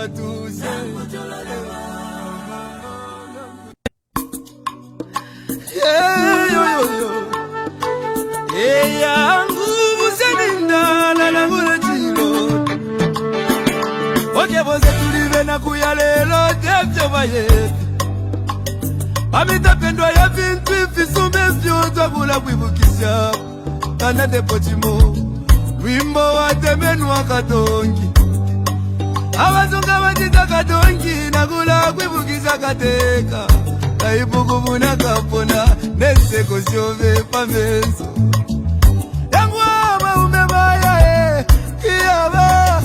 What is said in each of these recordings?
wakatuze. Yangu buzeninda la langula chilo. Oke boze tulive na kuyalelo devyo baye. Amita pendwa ya vintu ifisume vyoza kula kwibukisha. Kana depochimo wimbo wa temenu wa katongi. Abazunga batita katongi na kula kwibukisha kateka. Kaibuku muna kapona neseko siove pamenso. Yangu ama umebaya Iyaba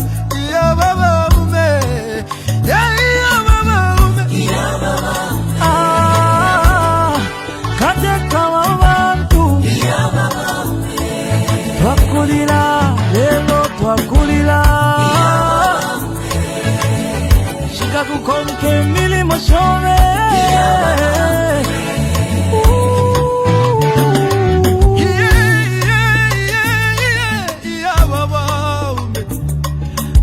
baba ume. Iyaba baba ume. Kateka wabantu twakulira lelo twakulira shika kukonke milimo shove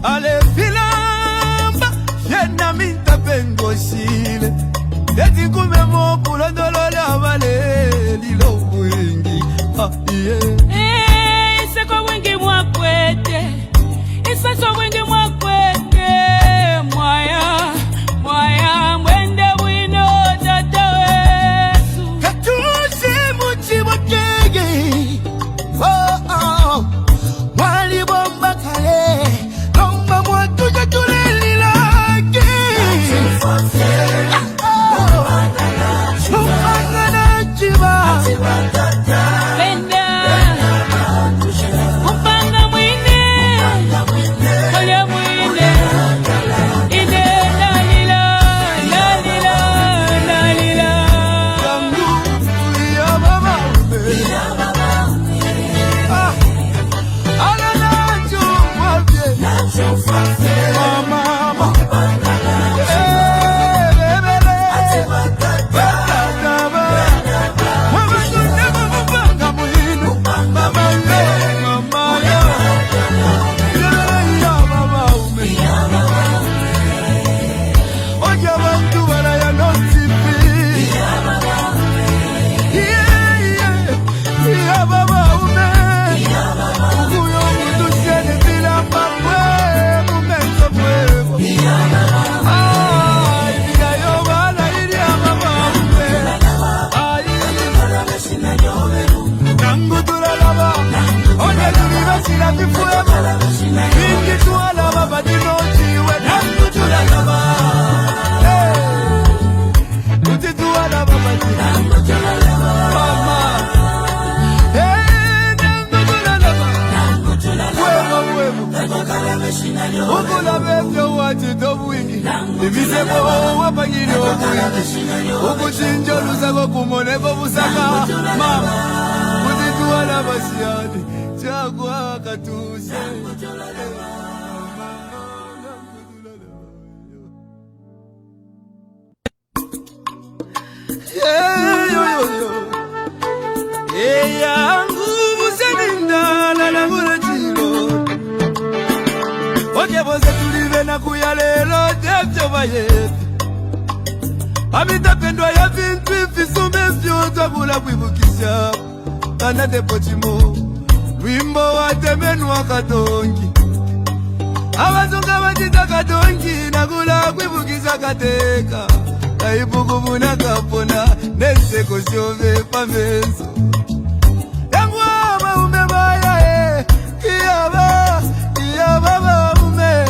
ale filamba yena minta pengosile eti kumemo kulondolola abale lilo wingi iseko wingi mwakwete isaso wingi mwakwete mwaya mwende wino tata wesu katusi muchi wakege wali bomba kale lomba mwatu jatule lake ukula bevyo wati dobuingi ibisebo wapangini okuingi ukuchinjo lusako kumoneko busaka mama kutituwala basiyani chakwa katuse yangu buzeninda la langula chilo. Oke boze tulive na kuyalelo devyo baye. Amita pendwa ya vintu ifisume vyoza kula kwibukisha. Kana depochimo wimbo wa temenu wa katongi. Abazunga batita katongi na kula kwibukisha kateka. Kaibuku muna kapona neseko siove pamenso. Yangu ama umebaya Iyaba baba ume.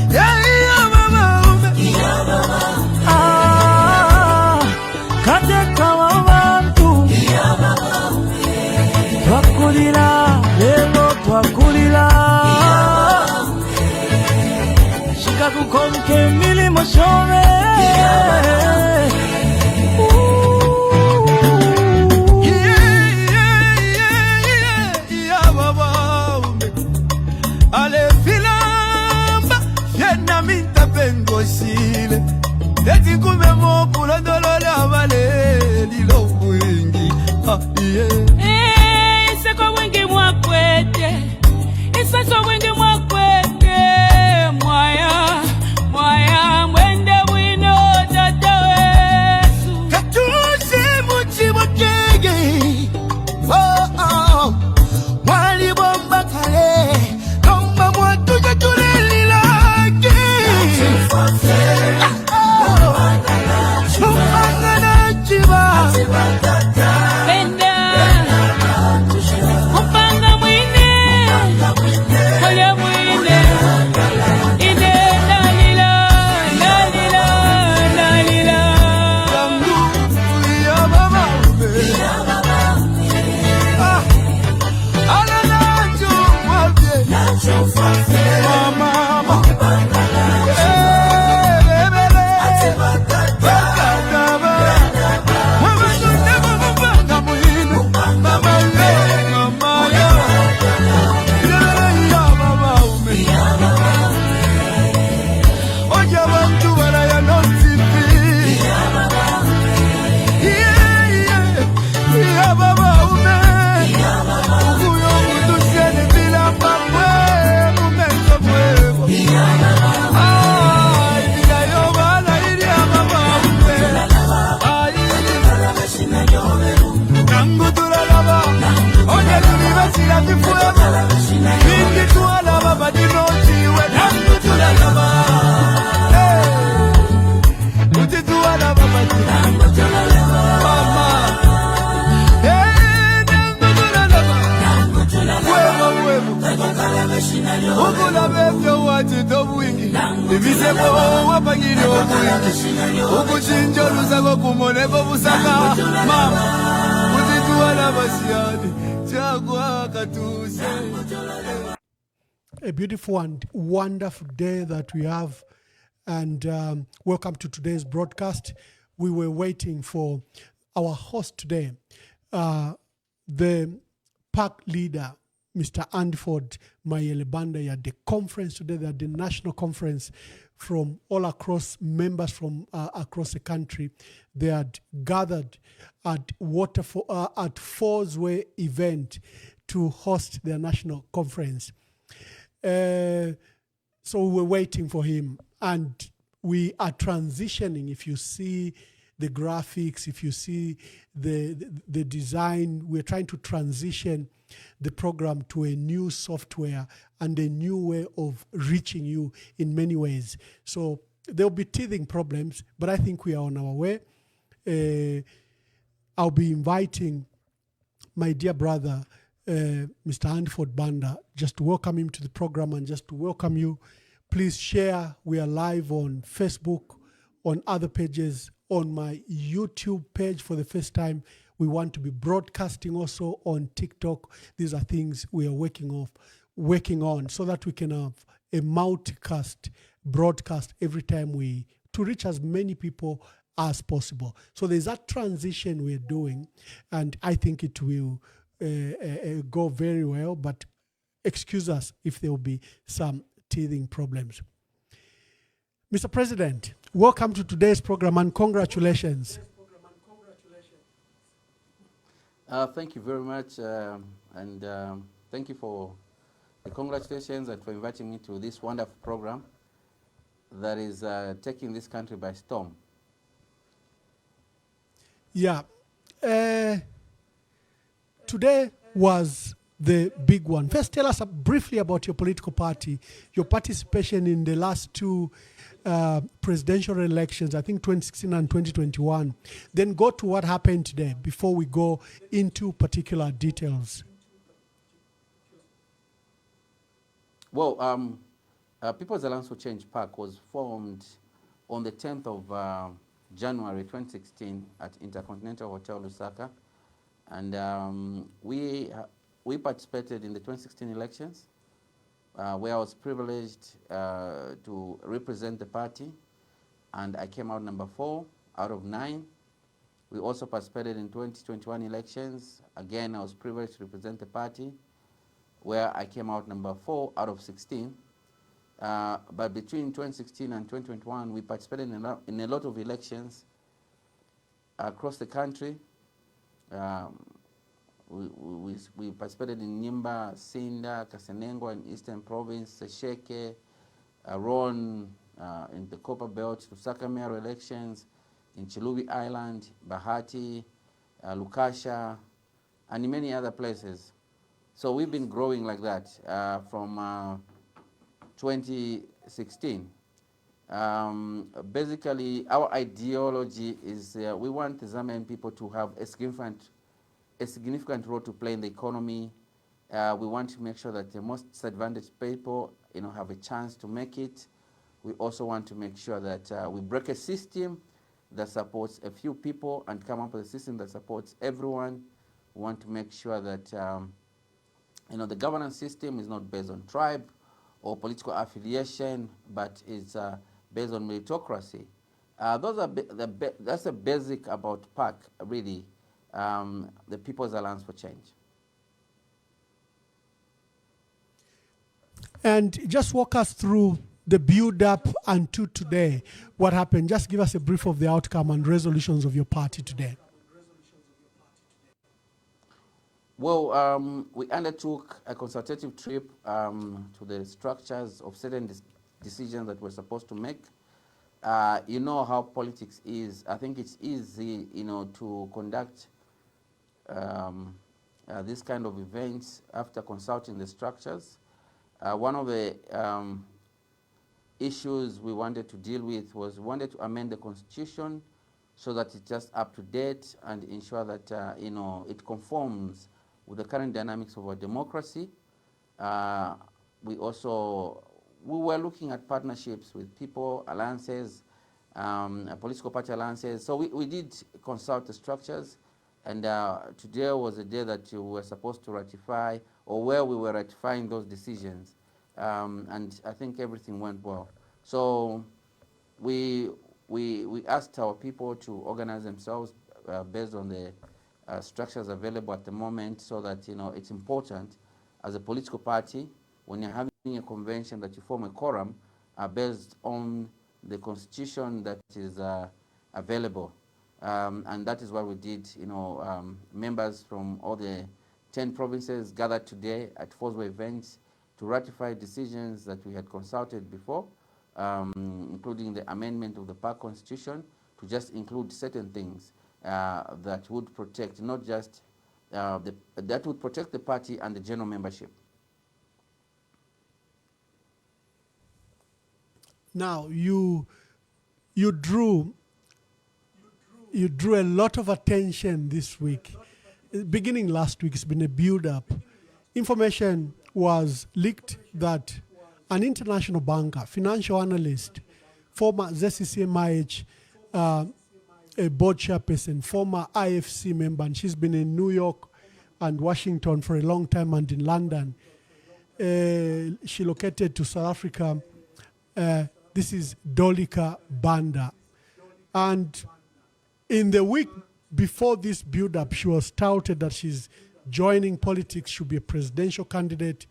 Iyaba baba ume. kateka wabantu twakulira lelo twakulira shika kukonke milimo shove ale filamba yena minta pengosile eti kumemo kulondolola abale lilo wingi iseko wingi mwakwete isaso wingi mwakwete mwaya ukuchinja lusako kumoneko busaka mama kutituwala basiyani chakwa katuse. A beautiful and wonderful day that we have, and welcome to today's broadcast. We were waiting for our host today, the park leader, Mr. Andford Mayelebanda, at the conference today, at the national conference from all across, members from across the country. They had gathered at at Falls Way event to host their national conference. So we were waiting for him, and we are transitioning. If you see the graphics, if you see the design, we're trying to transition the program to a new software and a new way of reaching you in many ways. So there'll be teething problems, but I think we are on our way. I'll be inviting my dear brother, Mr. Andford Banda, just to welcome him to the program and just to welcome you. Please share. We are live on Facebook, on other pages, on my YouTube page for the first time. We want to be broadcasting also on TikTok. These are things we are working on so that we can have a multicast broadcast every time to reach as many people as possible. So there's that transition we're doing, and I think it will go very well, but excuse us if there will be some teething problems. Mr. President, welcome to today's program and congratulations. Thank you very much, and thank you for the congratulations and for inviting me to this wonderful program that is taking this country by storm. Yeah. Today was the big one. First, tell us briefly about your political party, your participation in the last two presidential elections, I think 2016 and 2021. Then go to what happened today before we go into particular details. Well, People's Alliance for Change PAC was formed on the 10th of January 2016 at Intercontinental Hotel Lusaka. And we participated in the 2016 elections, where I was privileged to represent the party, and I came out number 4 out of 9. We also participated in 2021 elections. Again, I was privileged to represent the party, where I came out number 4 out of 16. But between 2016 and 2021, we participated in a lot of elections across the country. We participated in Nimba, Sinda, Kasenengo in Eastern Province, Sesheke, Ron in the Copper Belt, Lusaka mayor elections, in Chilubi Island, Bahati, Lukasha, and in many other places. So we've been growing like that from 2016. Basically, our ideology is we want the Zambian people to have a significant role to play in the economy. We want to make sure that the most disadvantaged people, have a chance to make it. We also want to make sure that we break a system that supports a few people and come up with a system that supports everyone. We want to make sure that the governance system is not based on tribe or political affiliation, but it's based on meritocracy. That's the basic about PAC, really, the People's Alliance for Change. And just walk us through the build-up until today. What happened? Just give us a brief of the outcome and resolutions of your party today. Well, we undertook a consultative trip to the structures of certain decisions that we're supposed to make. You know how politics is. I think it's easy, to conduct this kind of events after consulting the structures. One of the issues we wanted to deal with was we wanted to amend the constitution so that it's just up to date and ensure that it conforms with the current dynamics of our democracy. We were looking at partnerships with people, alliances political party alliances. So we did consult the structures, and today was a day that we were supposed to ratify, or where we were ratifying those decisions, and I think everything went well. So we asked our people to organize themselves based on the structures available at the moment, so that it's important as a political party, when you're having a convention, that you form a quorum based on the constitution that is available. And that is what we did. Members from all the 10 provinces gathered today at Fosway events to ratify decisions that we had consulted before, including the amendment of the park constitution to just include certain things that would protect not just that would protect the party and the general membership. Now you drew a lot of attention this week. Beginning last week, it's been a build-up. Information was leaked that an international banker, financial analyst, former ZCCMIH a board chairperson, former IFC member, and she's been in New York and Washington for a long time, and in London. She located to South Africa. This is Dolika Banda. And in the week before this build-up, she was touted that she's joining politics, should be a presidential candidate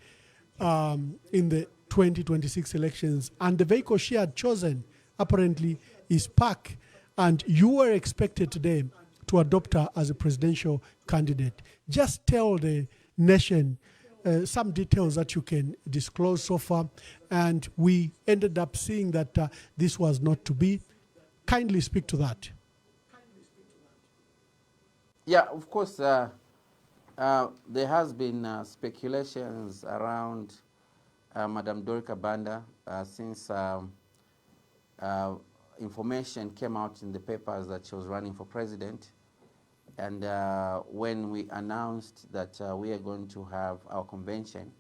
in the 2026 elections. And the vehicle she had chosen, apparently, is PAC. And you were expected today to adopt her as a presidential candidate. Just tell the nation some details that you can disclose so far. And we ended up seeing that this was not to be. Kindly speak to that. Yeah, of course, there has been speculations around Madam Dorika Banda since information came out in the papers that she was running for president. And when we announced that we are going to have our convention,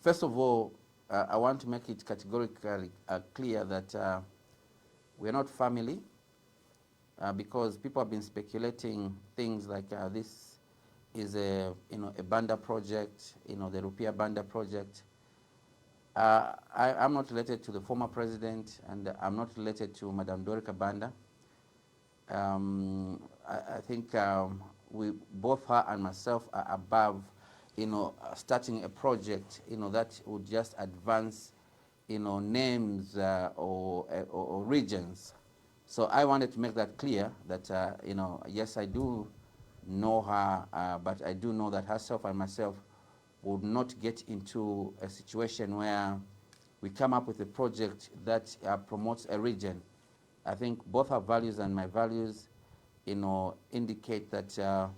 first of all, I want to make it categorically clear that we're not family, because people have been speculating things like this is a Banda project, the Rupiah Banda project. I'm not related to the former president, and I'm not related to Madam Dorika Banda. I think we, both her and myself, are above, starting a project, that would just advance, names or regions. So I wanted to make that clear that, yes, I do know her, but I do know that herself and myself would not get into a situation where we come up with a project that promotes a region. I think both her values and my values, indicate that,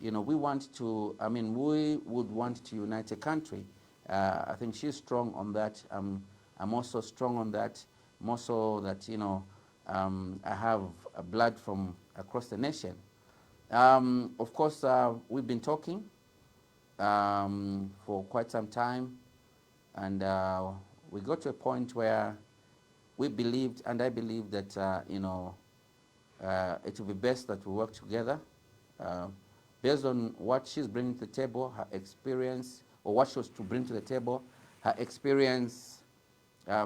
we want to, we would want to unite a country. I think she's strong on that. I'm also strong on that, more so that, I have blood from across the nation. Of course, we've been talking for quite some time, and we got to a point where we believed, and I believe that it will be best that we work together based on what she's bringing to the table, her experience, or what she was to bring to the table, her experience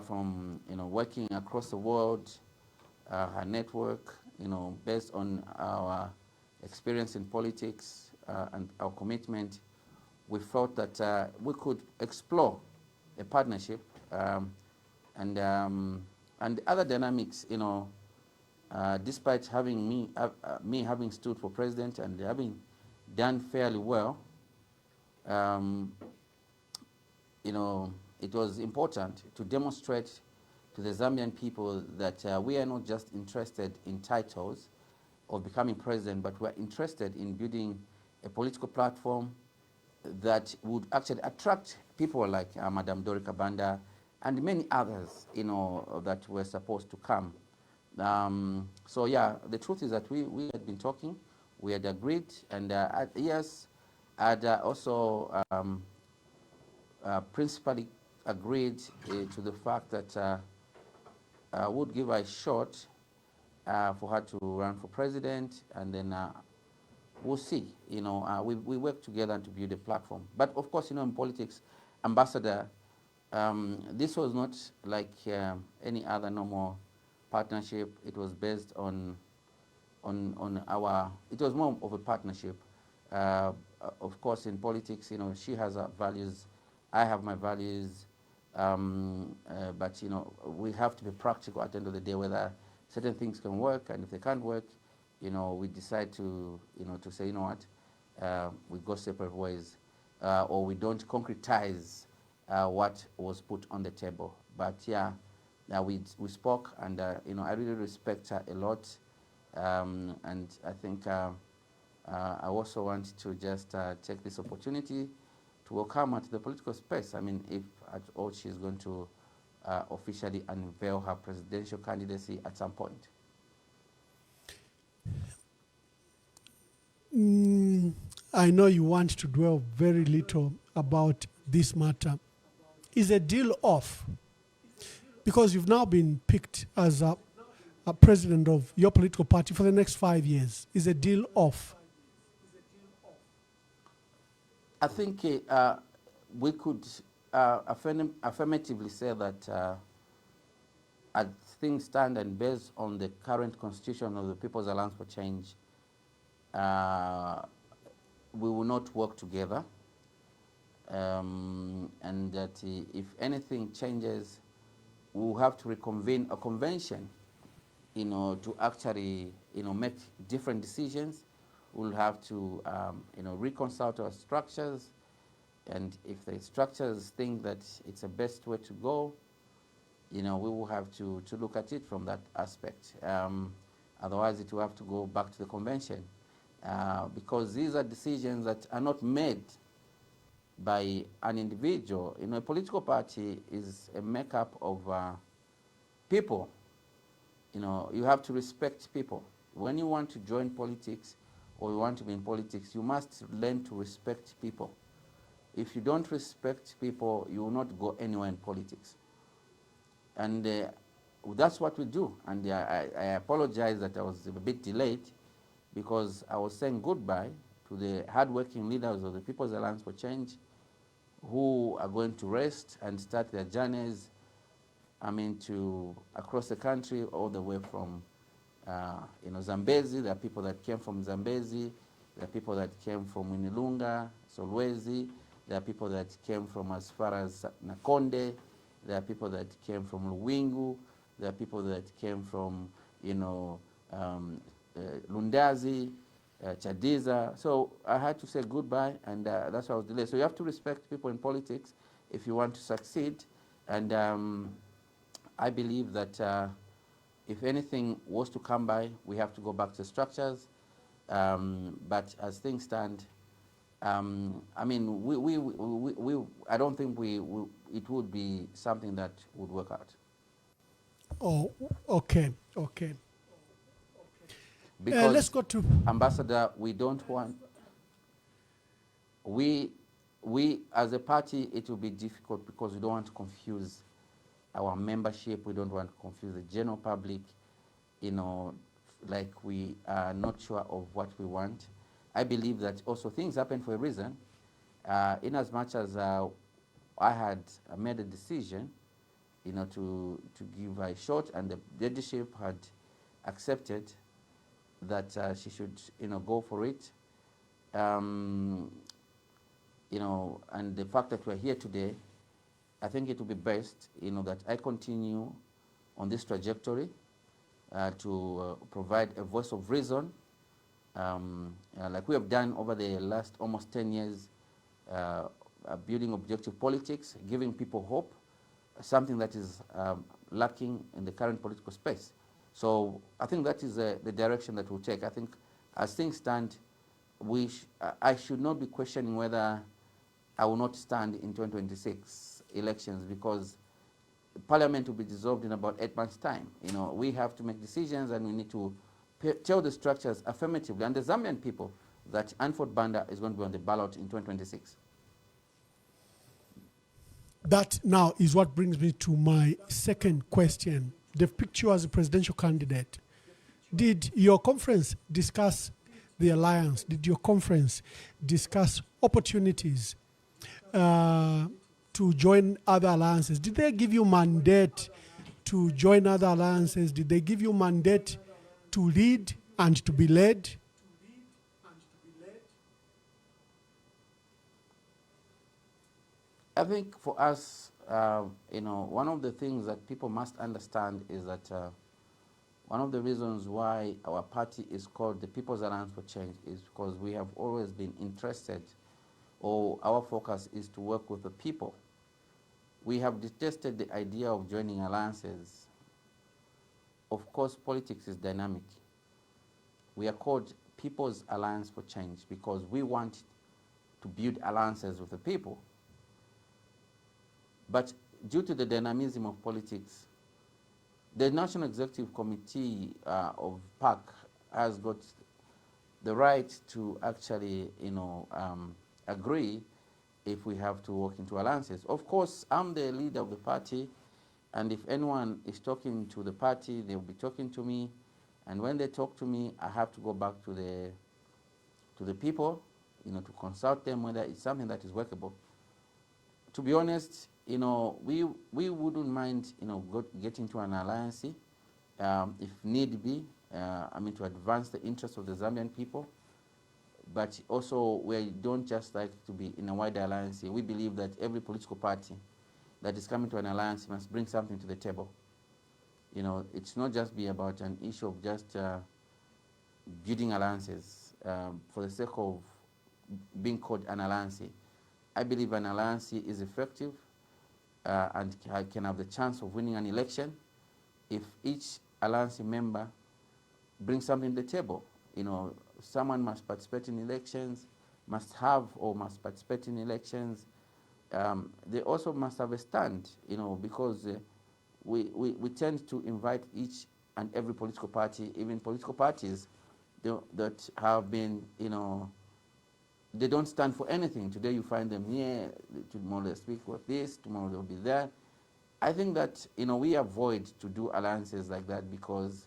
from working across the world, her network, based on our experience in politics and our commitment. We felt that we could explore a partnership, and other dynamics, despite having me having stood for president and having done fairly well, it was important to demonstrate to the Zambian people that we are not just interested in titles of becoming president, but we're interested in building a political platform that would actually attract people like Madam Dorika Banda and many others, that were supposed to come. So yeah, the truth is that we had been talking, we had agreed, and yes, I'd also principally agreed to the fact that I would give her a shot for her to run for president, and then we'll see. We work together to build a platform. But of course, in politics, ambassador, this was not like any other normal partnership. It was based on our. It was more of a partnership. Of course, in politics, she has her values, I have my values, but we have to be practical at the end of the day, whether certain things can work, and if they can't work, we decide to say, what, we go separate ways, or we don't concretize what was put on the table. But yeah, we spoke, and I really respect her a lot, and I think I also want to just take this opportunity to welcome her to the political space. I mean, if at all she's going to officially unveil her presidential candidacy at some point. I know you want to dwell very little about this matter. Is a deal off? Because you've now been picked as a president of your political party for the next 5 years. Is a deal off? I think we could affirmatively say that as things stand, and based on the current constitution of the People's Alliance for Change, we will not work together, and that if anything changes, we will have to reconvene a convention, to actually, make different decisions. We'll have to, reconsult our structures, and if the structures think that it's the best way to go, we will have to look at it from that aspect. Otherwise, it will have to go back to the convention, because these are decisions that are not made by an individual. A political party is a makeup of people. You have to respect people. When you want to join politics, or you want to be in politics, you must learn to respect people. If you don't respect people, you will not go anywhere in politics. And that's what we do. And I apologize that I was a bit delayed, because I was saying goodbye to the hardworking leaders of the People's Alliance for Change, who are going to rest and start their journeys, to across the country, all the way from Zambezi. There are people that came from Zambezi. There are people that came from Winilunga, Solwezi. There are people that came from as far as Nakonde. There are people that came from Luwingu. There are people that came from, Lundazi, Chadiza. So I had to say goodbye, and that's why I was delayed. So you have to respect people in politics if you want to succeed. And I believe that if anything was to come by, we have to go back to the structures. But as things stand, I don't think it would be something that would work out. Oh, okay. Because let's go to Ambassador, we don't want. We as a party, it will be difficult, because we don't want to confuse our membership. We don't want to confuse the general public, like we are not sure of what we want. I believe that also things happen for a reason. In as much as I had made a decision, to give her a shot, and the leadership had accepted that she should, go for it. And the fact that we're here today, I think it would be best, that I continue on this trajectory to provide a voice of reason, like we have done over the last almost 10 years, building objective politics, giving people hope, something that is lacking in the current political space. So I think that is the direction that we'll take. I think as things stand, I should not be questioning whether I will not stand in 2026 elections, because Parliament will be dissolved in about 8 months' time. We have to make decisions, and we need to tell the structures affirmatively, and the Zambian people, that Anford Banda is going to be on the ballot in 2026. That now is what brings me to my second question. They've picked you as a presidential candidate. Did your conference discuss the alliance? Did your conference discuss opportunities to join other alliances? Did they give you mandate to join other alliances? Did they give you mandate to lead and to be led? I think for us, one of the things that people must understand is that one of the reasons why our party is called the People's Alliance for Change is because we have always been interested, or our focus is to work with the people. We have detested the idea of joining alliances. Of course, politics is dynamic. We are called People's Alliance for Change because we want to build alliances with the people. But due to the dynamism of politics, the National Executive Committee of PAC has got the right to actually, agree if we have to walk into alliances. Of course, I'm the leader of the party, and if anyone is talking to the party, they'll be talking to me. And when they talk to me, I have to go back to the people, to consult them whether it's something that is workable. To be honest, we wouldn't mind, getting to an alliance if need be. To advance the interests of the Zambian people. But also, we don't just like to be in a wider alliance. We believe that every political party that is coming to an alliance must bring something to the table. It's not just be about an issue of just building alliances for the sake of being called an alliance. I believe an alliance is effective and can have the chance of winning an election if each alliance member brings something to the table. Someone must participate in elections, must participate in elections. They also must have a stand, because we tend to invite each and every political party, even political parties that have been, they don't stand for anything. Today you find them here, tomorrow they speak with this, tomorrow they'll be there. I think that, we avoid to do alliances like that because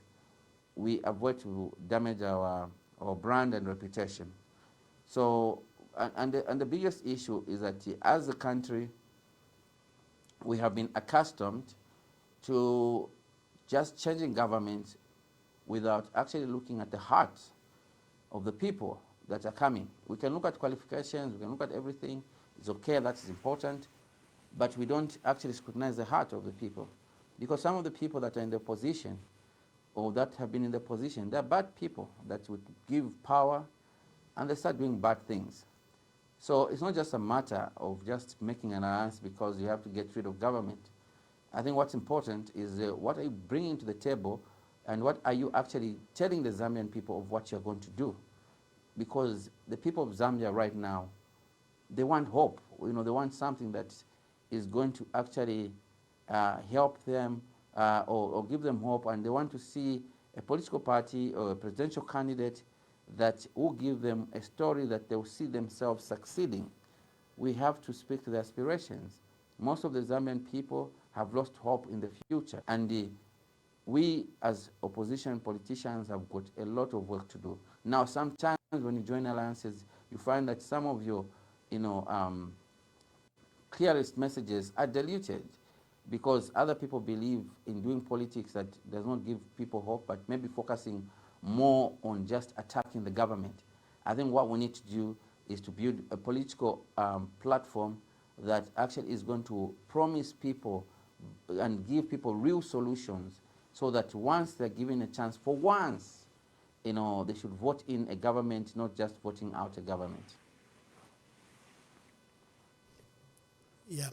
we avoid to damage our brand and reputation. So, and the biggest issue is that as a country, we have been accustomed to just changing government without actually looking at the heart of the people that are coming. We can look at qualifications, we can look at everything. It's okay, that's important, but we don't actually scrutinize the heart of the people. Because some of the people that are in the position or that have been in the position, they're bad people that would give power and they start doing bad things. So it's not just a matter of just making an alliance because you have to get rid of government. I think what's important is what are you bringing to the table and what are you actually telling the Zambian people of what you're going to do? Because the people of Zambia right now, they want hope. They want something that is going to actually help them or give them hope, and they want to see a political party or a presidential candidate that will give them a story that they will see themselves succeeding. We have to speak to their aspirations. Most of the Zambian people have lost hope in the future, and we as opposition politicians have got a lot of work to do. Now, sometimes when you join alliances, you find that some of your, clearest messages are diluted because other people believe in doing politics that does not give people hope, but maybe focusing more on just attacking the government. I think what we need to do is to build a political platform that actually is going to promise people and give people real solutions so that once they're given a chance, for once, they should vote in a government, not just voting out a government. Yeah.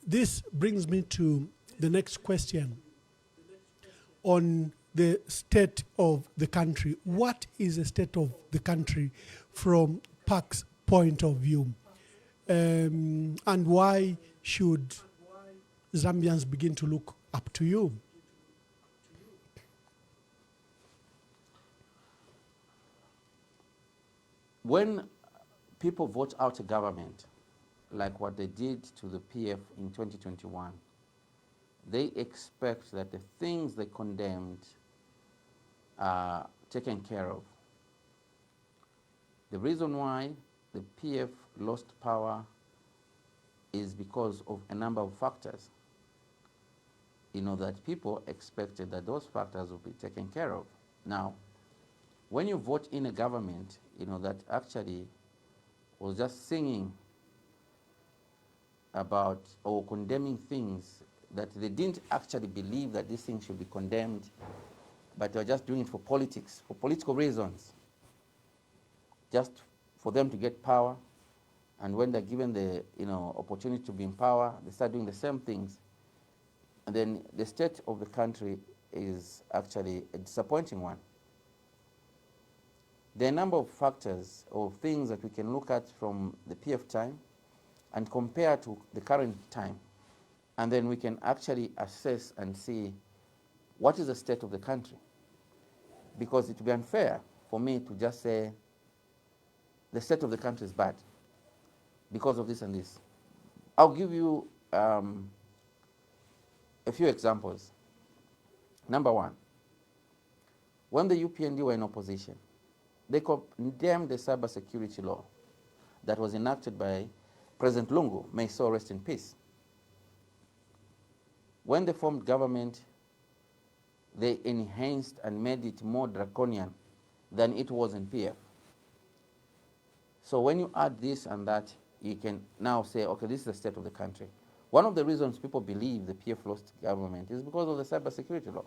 This brings me to the next question on the state of the country. What is the state of the country from PAC's point of view? And why should Zambians begin to look up to you? When people vote out a government, like what they did to the PF in 2021, they expect that the things they condemned are taken care of. The reason why the PF lost power is because of a number of factors. That people expected that those factors would be taken care of. Now, when you vote in a government, that actually was just singing about or condemning things that they didn't actually believe that these things should be condemned, but they're just doing it for politics, for political reasons, just for them to get power. And when they're given the opportunity to be in power, they start doing the same things. And then the state of the country is actually a disappointing one. There are a number of factors or things that we can look at from the PF time and compare to the current time. And then we can actually assess and see what is the state of the country. Because it would be unfair for me to just say the state of the country is bad because of this and this. I'll give you a few examples. Number one, when the UPND were in opposition, they condemned the cybersecurity law that was enacted by President Lungu, may so rest in peace. When they formed government, they enhanced and made it more draconian than it was in PF. So when you add this and that, you can now say, okay, this is the state of the country. One of the reasons people believe the PF lost government is because of the cybersecurity law.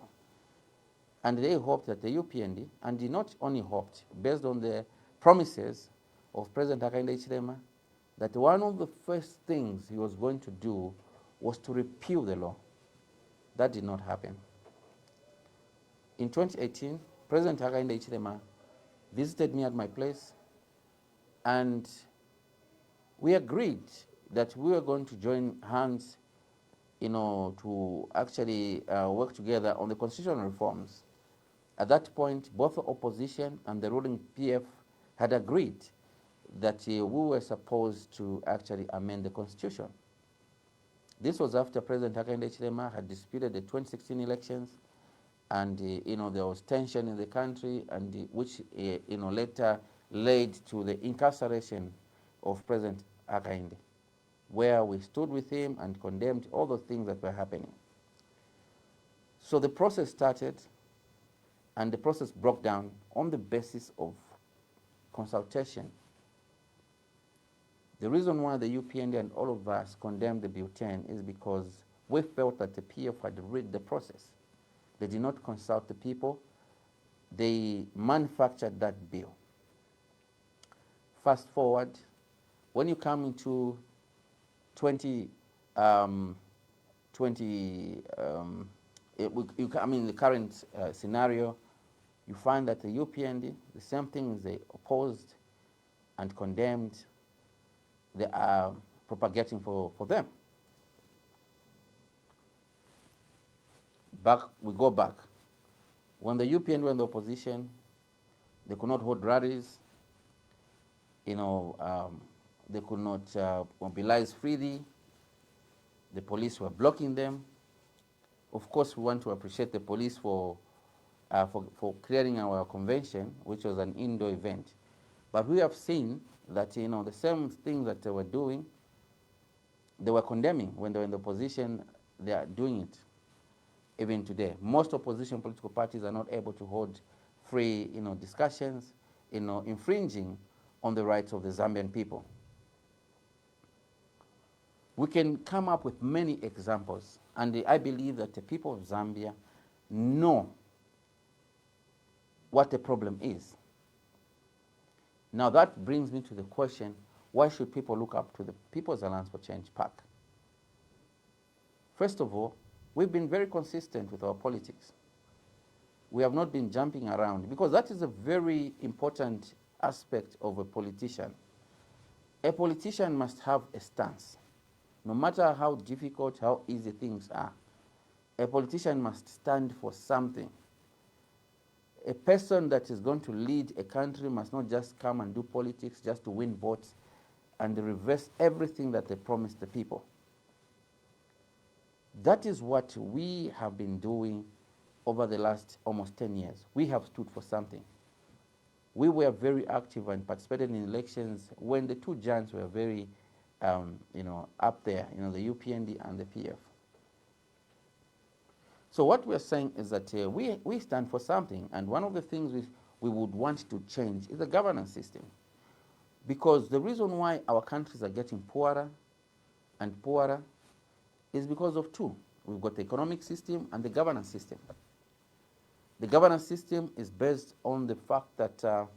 And they hoped that the UPND, and they not only hoped, based on the promises of President Hakainde Hichilema, that one of the first things he was going to do was to repeal the law. That did not happen. In 2018, President Hakainde Hichilema visited me at my place, and we agreed that we were going to join hands, to actually work together on the constitutional reforms. At that point, both the opposition and the ruling PF had agreed that we were supposed to actually amend the constitution. This was after President Hakainde Hichilema had disputed the 2016 elections, and there was tension in the country, and which later led to the incarceration of President Hakainde, where we stood with him and condemned all the things that were happening. So the process started, and the process broke down on the basis of consultation. The reason why the UPND and all of us condemned the Bill 10 is because we felt that the PF had rigged the process. They did not consult the people. They manufactured that bill. Fast forward, when you come into the current scenario, you find that the UPND, the same things they opposed and condemned, they are propagating for them. We go back. When the UPND were in the opposition, they could not hold rallies. They could not mobilize freely. The police were blocking them. Of course, we want to appreciate the police for clearing our convention, which was an indoor event. But we have seen that the same thing that they were doing, they were condemning when they were in the opposition. They are doing it even today. Most opposition political parties are not able to hold free discussions, infringing on the rights of the Zambian people. We can come up with many examples, and I believe that the people of Zambia know what the problem is. Now that brings me to the question, why should people look up to the People's Alliance for Change PAC? First of all, we've been very consistent with our politics. We have not been jumping around, because that is a very important aspect of a politician. A politician must have a stance. No matter how difficult, how easy things are, a politician must stand for something. A person that is going to lead a country must not just come and do politics just to win votes and reverse everything that they promised the people. That is what we have been doing over the last almost 10 years. We have stood for something. We were very active and participated in elections when the two giants were very, up there, the UPND and the PF. So what we're saying is that we stand for something, and one of the things we would want to change is the governance system. Because the reason why our countries are getting poorer and poorer is because of two. We've got the economic system and the governance system. The governance system is based on the fact that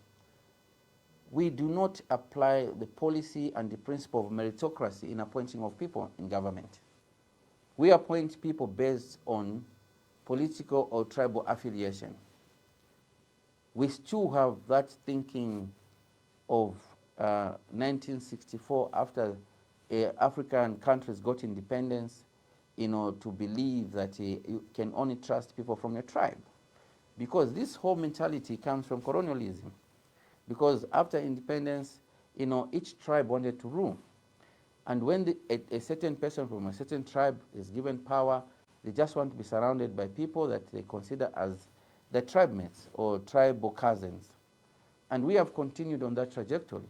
we do not apply the policy and the principle of meritocracy in appointing of people in government. We appoint people based on political or tribal affiliation. We still have that thinking of 1964, after African countries got independence, to believe that you can only trust people from your tribe. Because this whole mentality comes from colonialism. Because after independence, each tribe wanted to rule. And when a certain person from a certain tribe is given power, they just want to be surrounded by people that they consider as their tribe mates or tribal cousins. And we have continued on that trajectory.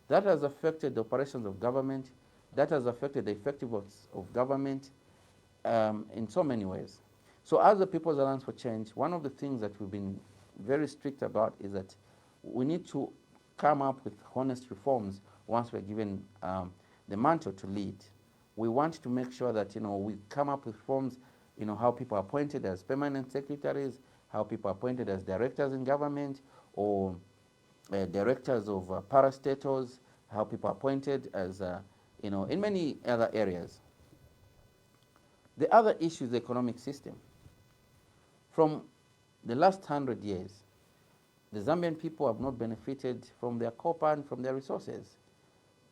That has affected the operations of government. That has affected the effectiveness of government in so many ways. So as the People's Alliance for Change, one of the things that we've been very strict about is that we need to come up with honest reforms once we're given the mantle to lead. We want to make sure that we come up with reforms, how people are appointed as permanent secretaries, how people are appointed as directors in government, or directors of parastatals, how people are appointed as, in many other areas. The other issue is the economic system. From the last 100 years, the Zambian people have not benefited from their copper and from their resources.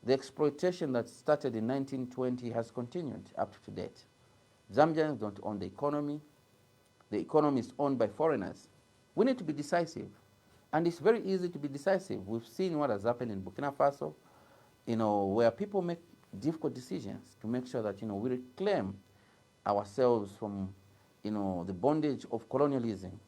The exploitation that started in 1920 has continued up to date. Zambians don't own the economy. The economy is owned by foreigners. We need to be decisive. And it's very easy to be decisive. We've seen what has happened in Burkina Faso, where people make difficult decisions to make sure that, we reclaim ourselves from, the bondage of colonialism.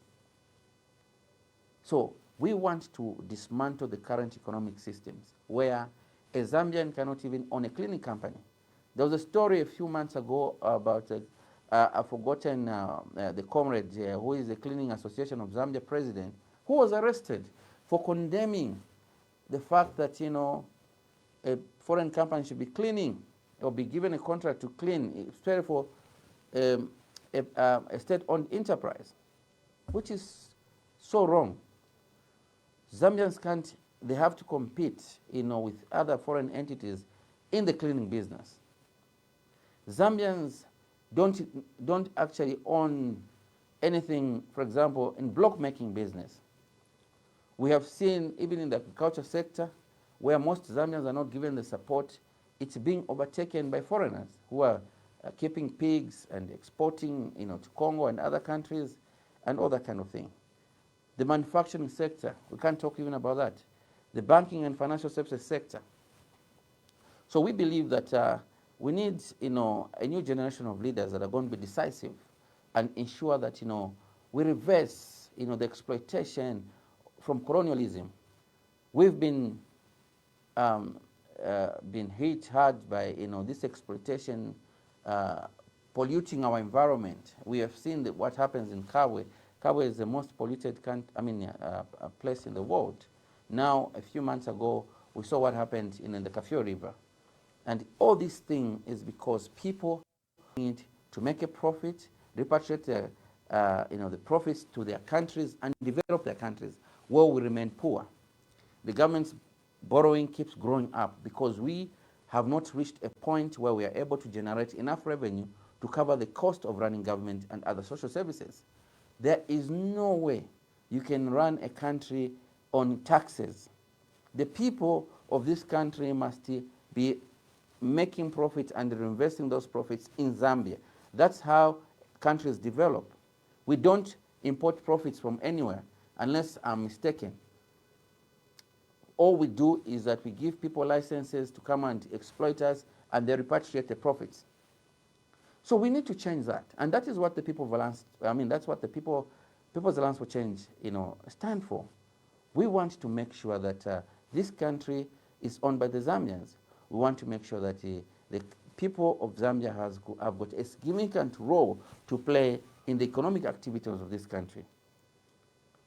So we want to dismantle the current economic systems where a Zambian cannot even own a cleaning company. There was a story a few months ago about, I've forgotten the comrade who is the Cleaning Association of Zambia president, who was arrested for condemning the fact that, a foreign company should be cleaning or be given a contract to clean, especially for a state-owned enterprise, which is so wrong. Zambians can't, they have to compete, with other foreign entities in the cleaning business. Zambians don't actually own anything, for example, in block making business. We have seen, even in the agriculture sector, where most Zambians are not given the support, it's being overtaken by foreigners who are keeping pigs and exporting, to Congo and other countries and all that kind of thing. The manufacturing sector, we can't talk even about that. The banking and financial services sector. So we believe that we need, a new generation of leaders that are going to be decisive and ensure that, we reverse, the exploitation from colonialism. We've been hit hard by, this exploitation polluting our environment. We have seen what happens in Kabwe. Kabwe is the most polluted place in the world. Now, a few months ago, we saw what happened in the Kafue River. And all this thing is because people need to make a profit, repatriate the profits to their countries and develop their countries, where we remain poor. The government's borrowing keeps growing up because we have not reached a point where we are able to generate enough revenue to cover the cost of running government and other social services. There is no way you can run a country on taxes. The people of this country must be making profits and reinvesting those profits in Zambia. That's how countries develop. We don't import profits from anywhere, unless I'm mistaken. all we do is that we give people licenses to come and exploit us, and they repatriate the profits. So we need to change that, and that is what the people of Alliance, that's what the People's Alliance for Change, stand for. We want to make sure that this country is owned by the Zambians. We want to make sure that the people of Zambia have got a significant role to play in the economic activities of this country.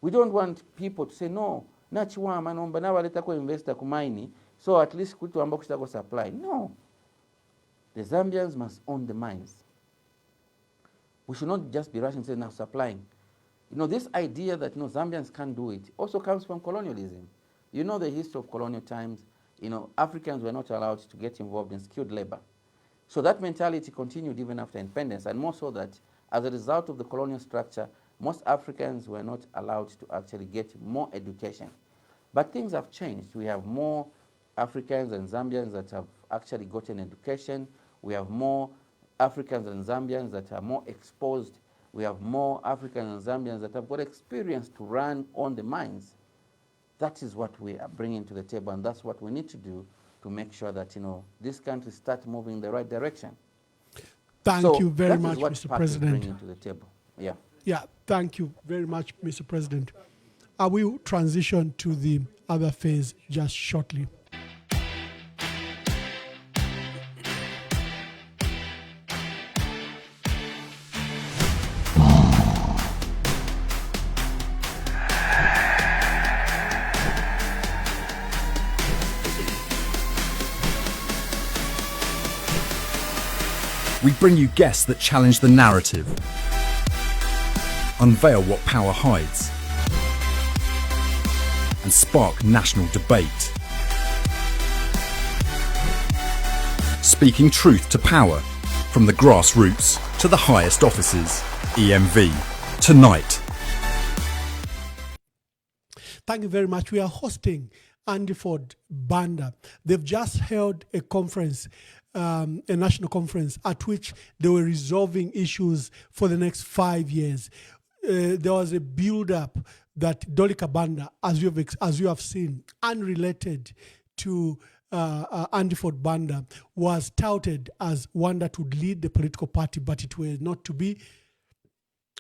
We don't want people to say, no, nachiwama nomba na waleta ko investor kumaini, so at least kutu amba kushita ko supply. No. The Zambians must own the mines. We should not just be rushing and say now supplying. This idea that Zambians can't do it also comes from colonialism. You know the history of colonial times. Africans were not allowed to get involved in skilled labor. So that mentality continued even after independence, and more so that as a result of the colonial structure, most Africans were not allowed to actually get more education. But things have changed. We have more Africans and Zambians that have actually gotten education. We have more Africans and Zambians that are more exposed. We have more Africans and Zambians that have got experience to run on the mines. That is what we are bringing to the table, and that's what we need to do to make sure that this country starts moving in the right direction. Thank you very much, what Mr. PAC President. is bringing to the table. Yeah. Yeah, thank you very much, Mr. President. I will transition to the other phase just shortly. We bring you guests that challenge the narrative, unveil what power hides, and spark national debate. Speaking truth to power, from the grassroots to the highest offices. EMV, tonight. Thank you very much. We are hosting Andiford Banda. They've just held a conference, a national conference at which they were resolving issues for the next 5 years. There was a build-up that Dolika Banda, as you have seen, unrelated to Andiford Banda, was touted as one that would lead the political party, but it was not to be.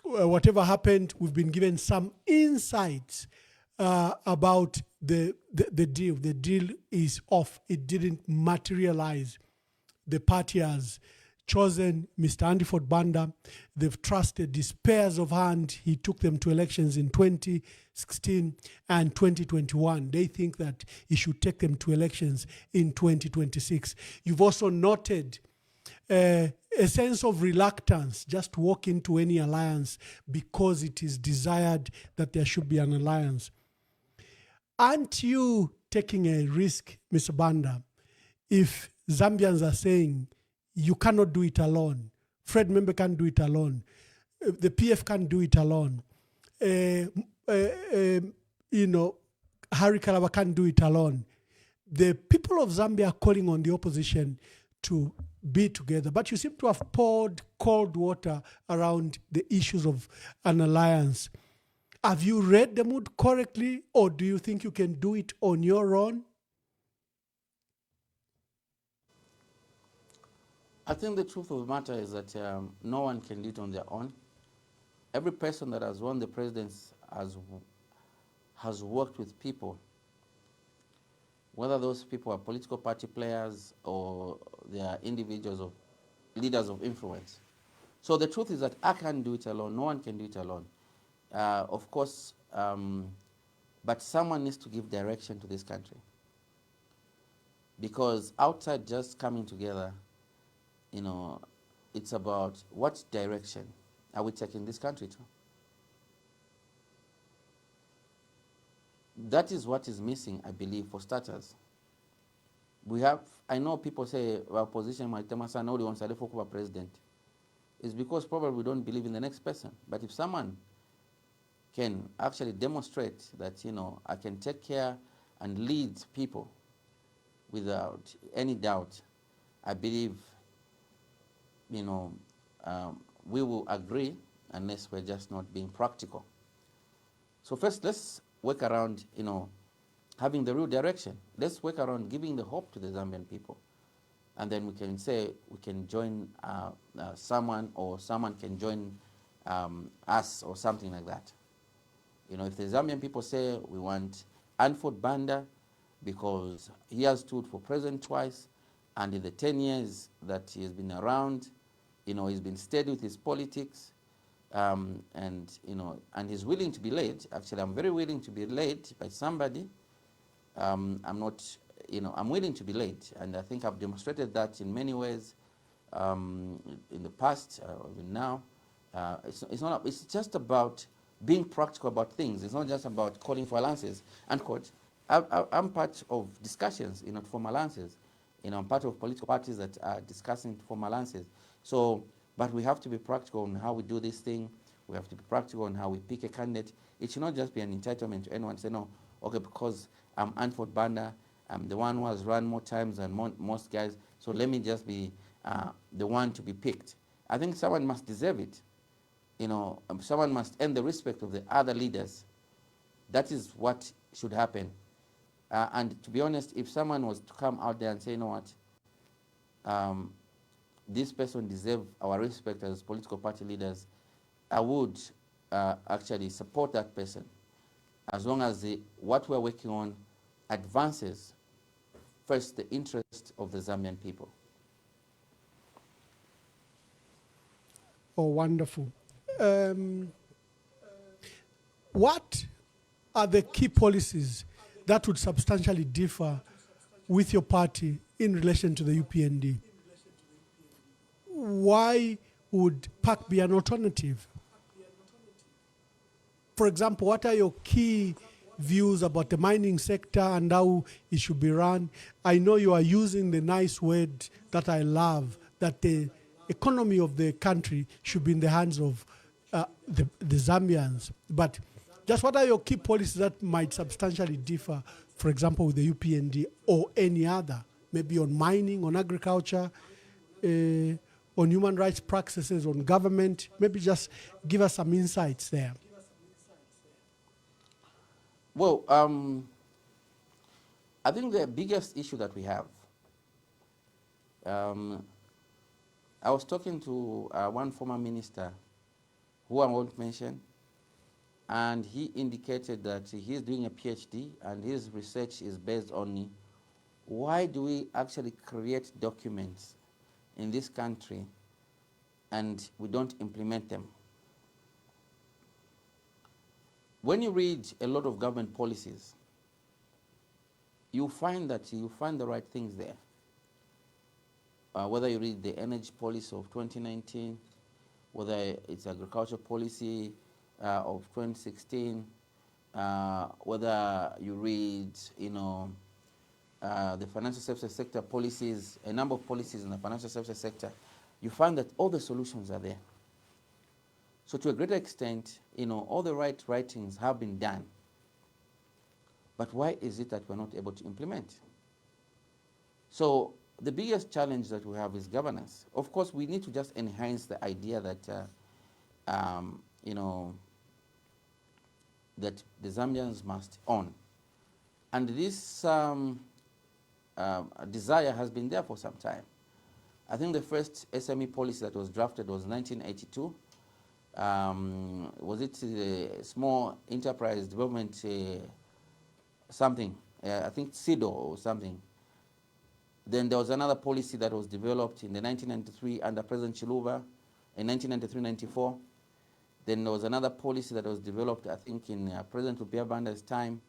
Whatever happened, we've been given some insights about the deal. The deal is off. It didn't materialize. The party has chosen Mr. Andiford Banda. They've trusted these pairs of hand. He took them to elections in 2016 and 2021. They think that he should take them to elections in 2026. You've also noted a sense of reluctance just to walk into any alliance because it is desired that there should be an alliance. Aren't you taking a risk, Mr. Banda, if Zambians are saying you cannot do it alone? Fred Membe can't do it alone. The PF can't do it alone. Harry Kalaba can't do it alone. The people of Zambia are calling on the opposition to be together, but you seem to have poured cold water around the issues of an alliance. Have you read the mood correctly, or do you think you can do it on your own? I think the truth of the matter is that no one can do it on their own. Every person that has won the presidency has worked with people, whether those people are political party players or they are individuals or leaders of influence. So the truth is that I can't do it alone. No one can do it alone. Of course, but someone needs to give direction to this country. Because outside just coming together, it's about what direction are we taking this country to? That is what is missing, I believe, for starters. I know people say, our opposition, nobody wants to president. It's because probably we don't believe in the next person. But if someone can actually demonstrate that, I can take care and lead people without any doubt, I believe, we will agree unless we're just not being practical. So first, let's work around, having the real direction. Let's work around giving the hope to the Zambian people. And then we can say we can join someone, or someone can join us, or something like that. You know, if the Zambian people say we want Anford Banda because he has stood for president twice, and in the 10 years that he has been around, you know, he's been steady with his politics, and you know, and he's willing to be led. Actually, I'm very willing to be led by somebody. I'm not, you know, I'm willing to be led, and I think I've demonstrated that in many ways in the past, even now. It's just about being practical about things. It's not just about calling for alliances. And quote, I'm part of discussions, you know, to form alliances. You know, I'm part of political parties that are discussing to form alliances. So, but we have to be practical on how we do this thing. We have to be practical on how we pick a candidate. It should not just be an entitlement to anyone to say, no, okay, because I'm Anford Banda, I'm the one who has run more times than most guys, so let me just be the one to be picked. I think someone must deserve it. You know, someone must earn the respect of the other leaders. That is what should happen. And to be honest, if someone was to come out there and say, you know what, this person deserves our respect as political party leaders, I would actually support that person, as long as what we're working on advances first the interest of the Zambian people. Oh, wonderful. What are the key policies that would substantially differ with your party in relation to the UPND? Why would PAC be an alternative? For example, what are your key views about the mining sector and how it should be run? I know you are using the nice word that I love, that the economy of the country should be in the hands of the Zambians. But just what are your key policies that might substantially differ, for example, with the UPND or any other, maybe on mining, on agriculture, on human rights practices, on government? Maybe just give us some insights there. Well, I think the biggest issue that we have, I was talking to one former minister, who I won't mention, and he indicated that he's doing a PhD and his research is based on why do we actually create documents in this country and we don't implement them. When you read a lot of government policies, you find the right things there. Whether you read the energy policy of 2019, whether it's agriculture policy of 2016, whether you read, you know, the financial services sector policies, a number of policies in the financial services sector, you find that all the solutions are there. So to a greater extent, you know, all the right writings have been done. But why is it that we're not able to implement? So the biggest challenge that we have is governance. Of course, we need to just enhance the idea that, you know, that the Zambians must own. And this desire has been there for some time. I think the first SME policy that was drafted was 1982. Was it small enterprise development something? I think SIDO or something. Then there was another policy that was developed in the 1993 under President Chiluba in 1993-94. Then there was another policy that was developed, I think, in President Lupia Banda's time.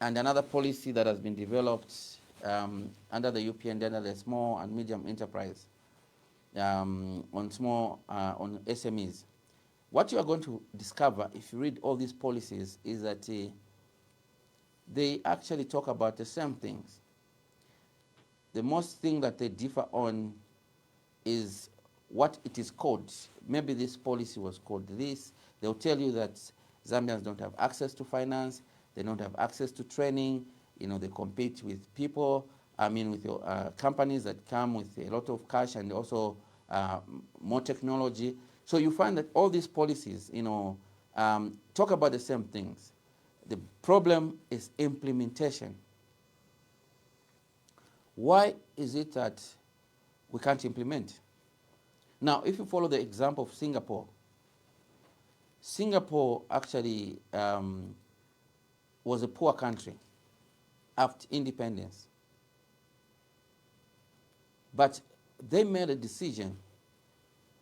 And another policy that has been developed under the UPND, under the small and medium enterprise, on SMEs. What you are going to discover if you read all these policies is that they actually talk about the same things. The most thing that they differ on is what it is called. Maybe this policy was called this. They'll tell you that Zambians don't have access to finance, they don't have access to training, you know, they compete with people, with your, companies that come with a lot of cash and also more technology. So you find that all these policies, you know, talk about the same things. The problem is implementation. Why is it that we can't implement? Now, if you follow the example of Singapore, Singapore actually was a poor country after independence. But they made a decision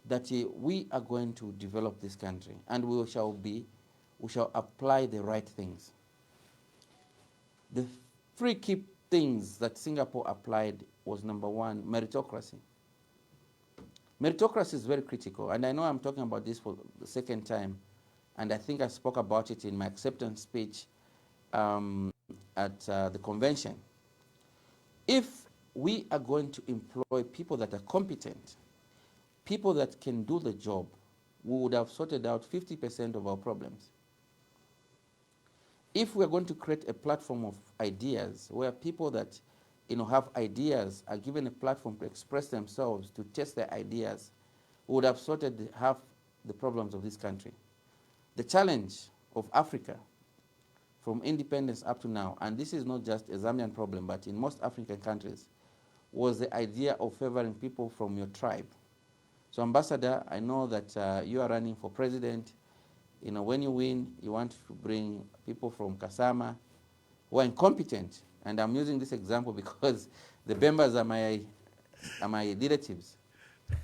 that we are going to develop this country and we shall apply the right things. The three key things that Singapore applied was, number one, meritocracy. Meritocracy is very critical, and I know I'm talking about this for the second time, and I think I spoke about it in my acceptance speech at the convention. If we are going to employ people that are competent, people that can do the job, we would have sorted out 50% of our problems. If we are going to create a platform of ideas where people that have ideas are given a platform to express themselves, to test their ideas, we would have sorted half the problems of this country. The challenge of Africa from independence up to now, and this is not just a Zambian problem, but in most African countries, was the idea of favoring people from your tribe. So, Ambassador, I know that you are running for president. When you win, you want to bring people from Kasama who are incompetent. And I'm using this example because the Bembas are my relatives.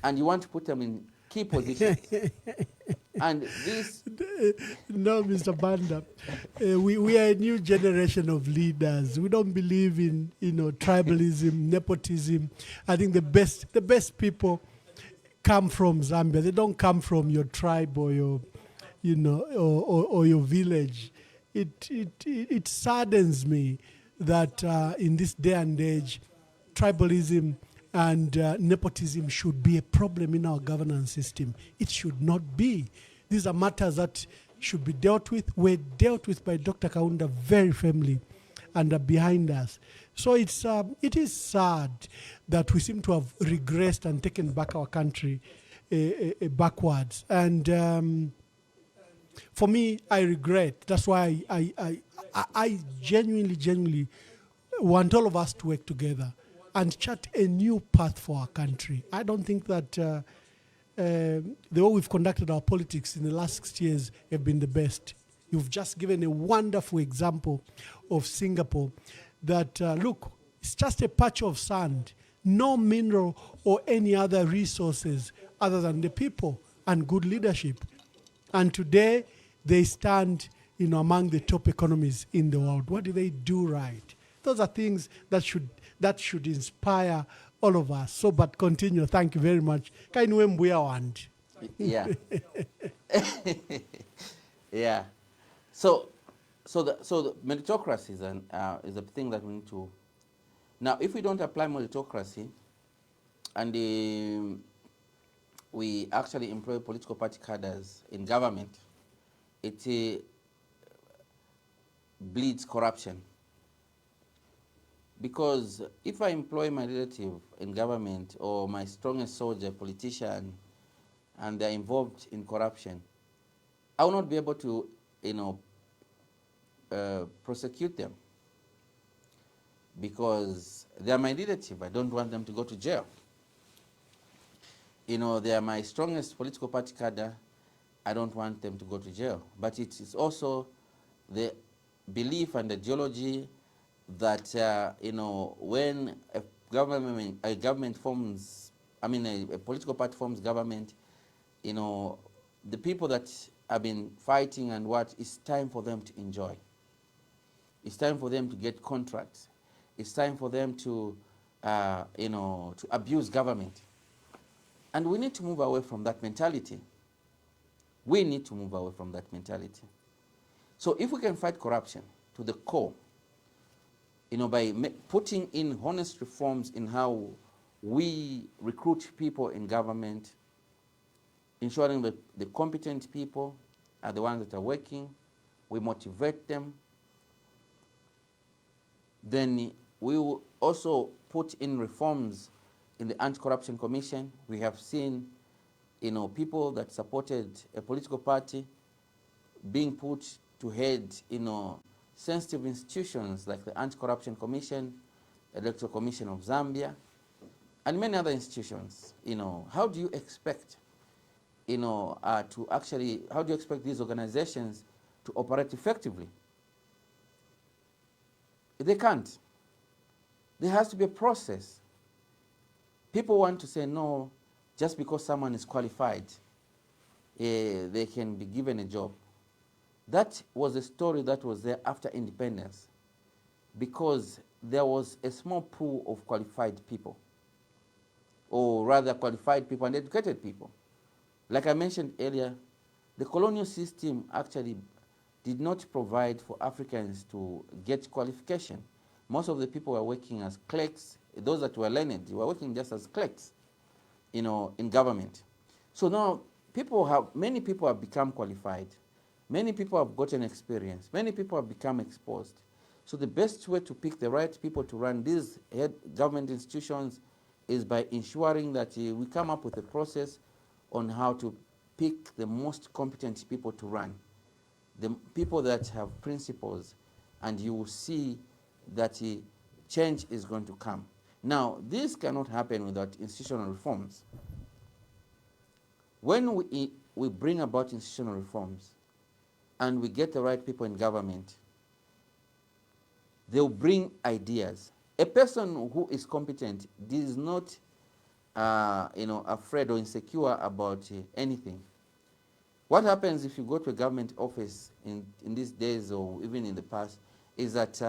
And you want to put them in key positions. And this... No, Mr. Banda, we are a new generation of leaders. We don't believe in tribalism, nepotism. I think the best people come from Zambia. They don't come from your tribe or your or your village. It saddens me that in this day and age, tribalism and nepotism should be a problem in our governance system. It should not be. These are matters that should be dealt with, were dealt with by Dr. Kaunda very firmly and are behind us. So it is sad that we seem to have regressed and taken back our country backwards. And for me, I regret. That's why I genuinely want all of us to work together and chart a new path for our country. I don't think that the way we've conducted our politics in the last 6 years have been the best. You've just given a wonderful example of Singapore that, look, it's just a patch of sand, no mineral or any other resources other than the people and good leadership. And today, they stand among the top economies in the world. What do they do right? Those are things that should inspire all of us. So, but continue. Thank you very much. Yeah. Yeah. So the meritocracy is a thing that we need to. Now, if we don't apply meritocracy, and we actually employ political party cadres in government, it bleeds corruption. Because if I employ my relative in government or my strongest soldier, politician, and they're involved in corruption, I will not be able to, prosecute them because they are my relative. I don't want them to go to jail. They are my strongest political party cadre. I don't want them to go to jail. But it is also the belief and ideology that, when a government forms, a political party forms government, the people that have been fighting and it's time for them to enjoy. It's time for them to get contracts. It's time for them to, to abuse government. And we need to move away from that mentality. We need to move away from that mentality. So if we can fight corruption to the core, by putting in honest reforms in how we recruit people in government, ensuring that the competent people are the ones that are working, we motivate them, then we will also put in reforms in the Anti-Corruption Commission. We have seen, people that supported a political party being put to head, sensitive institutions like the Anti-Corruption Commission, Electoral Commission of Zambia, and many other institutions. How do you expect, how do you expect these organizations to operate effectively? They can't. There has to be a process. People want to say no just because someone is qualified, they can be given a job. That was a story that was there after independence, because there was a small pool of qualified people, or rather qualified people and educated people. Like I mentioned earlier, the colonial system actually did not provide for Africans to get qualification. Most of the people were working as clerks. Those that were learned were working just as clerks, in government. So now many people have become qualified. Many people have gotten experience. Many people have become exposed. So the best way to pick the right people to run these government institutions is by ensuring that we come up with a process on how to pick the most competent people to run, the people that have principles, and you will see that change is going to come. Now, this cannot happen without institutional reforms. When we bring about institutional reforms and we get the right people in government, they'll bring ideas. A person who is competent is not afraid or insecure about anything. What happens if you go to a government office in these days, or even in the past, is that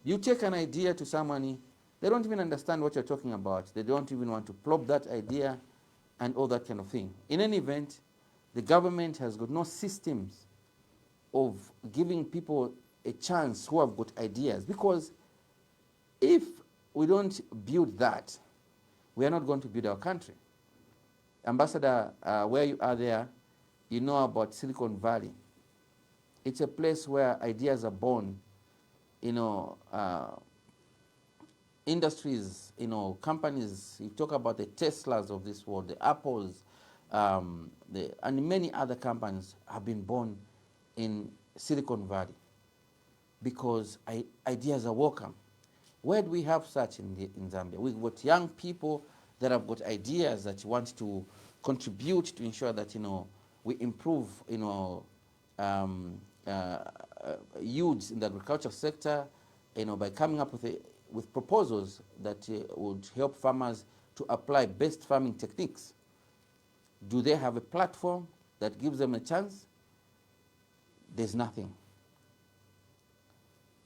you take an idea to someone, they don't even understand what you're talking about. They don't even want to plop that idea and all that kind of thing. In any event, the government has got no systems of giving people a chance who have got ideas, because if we don't build that, we are not going to build our country. Ambassador, where you are there, you know about Silicon Valley. It's a place where ideas are born. Industries, companies, you talk about the Teslas of this world, the Apples, and many other companies have been born in Silicon Valley, because ideas are welcome. Where do we have such in Zambia? We've got young people that have got ideas that want to contribute to ensure that we improve yields in the agriculture sector, by coming up with proposals that would help farmers to apply best farming techniques. Do they have a platform that gives them a chance? There's nothing.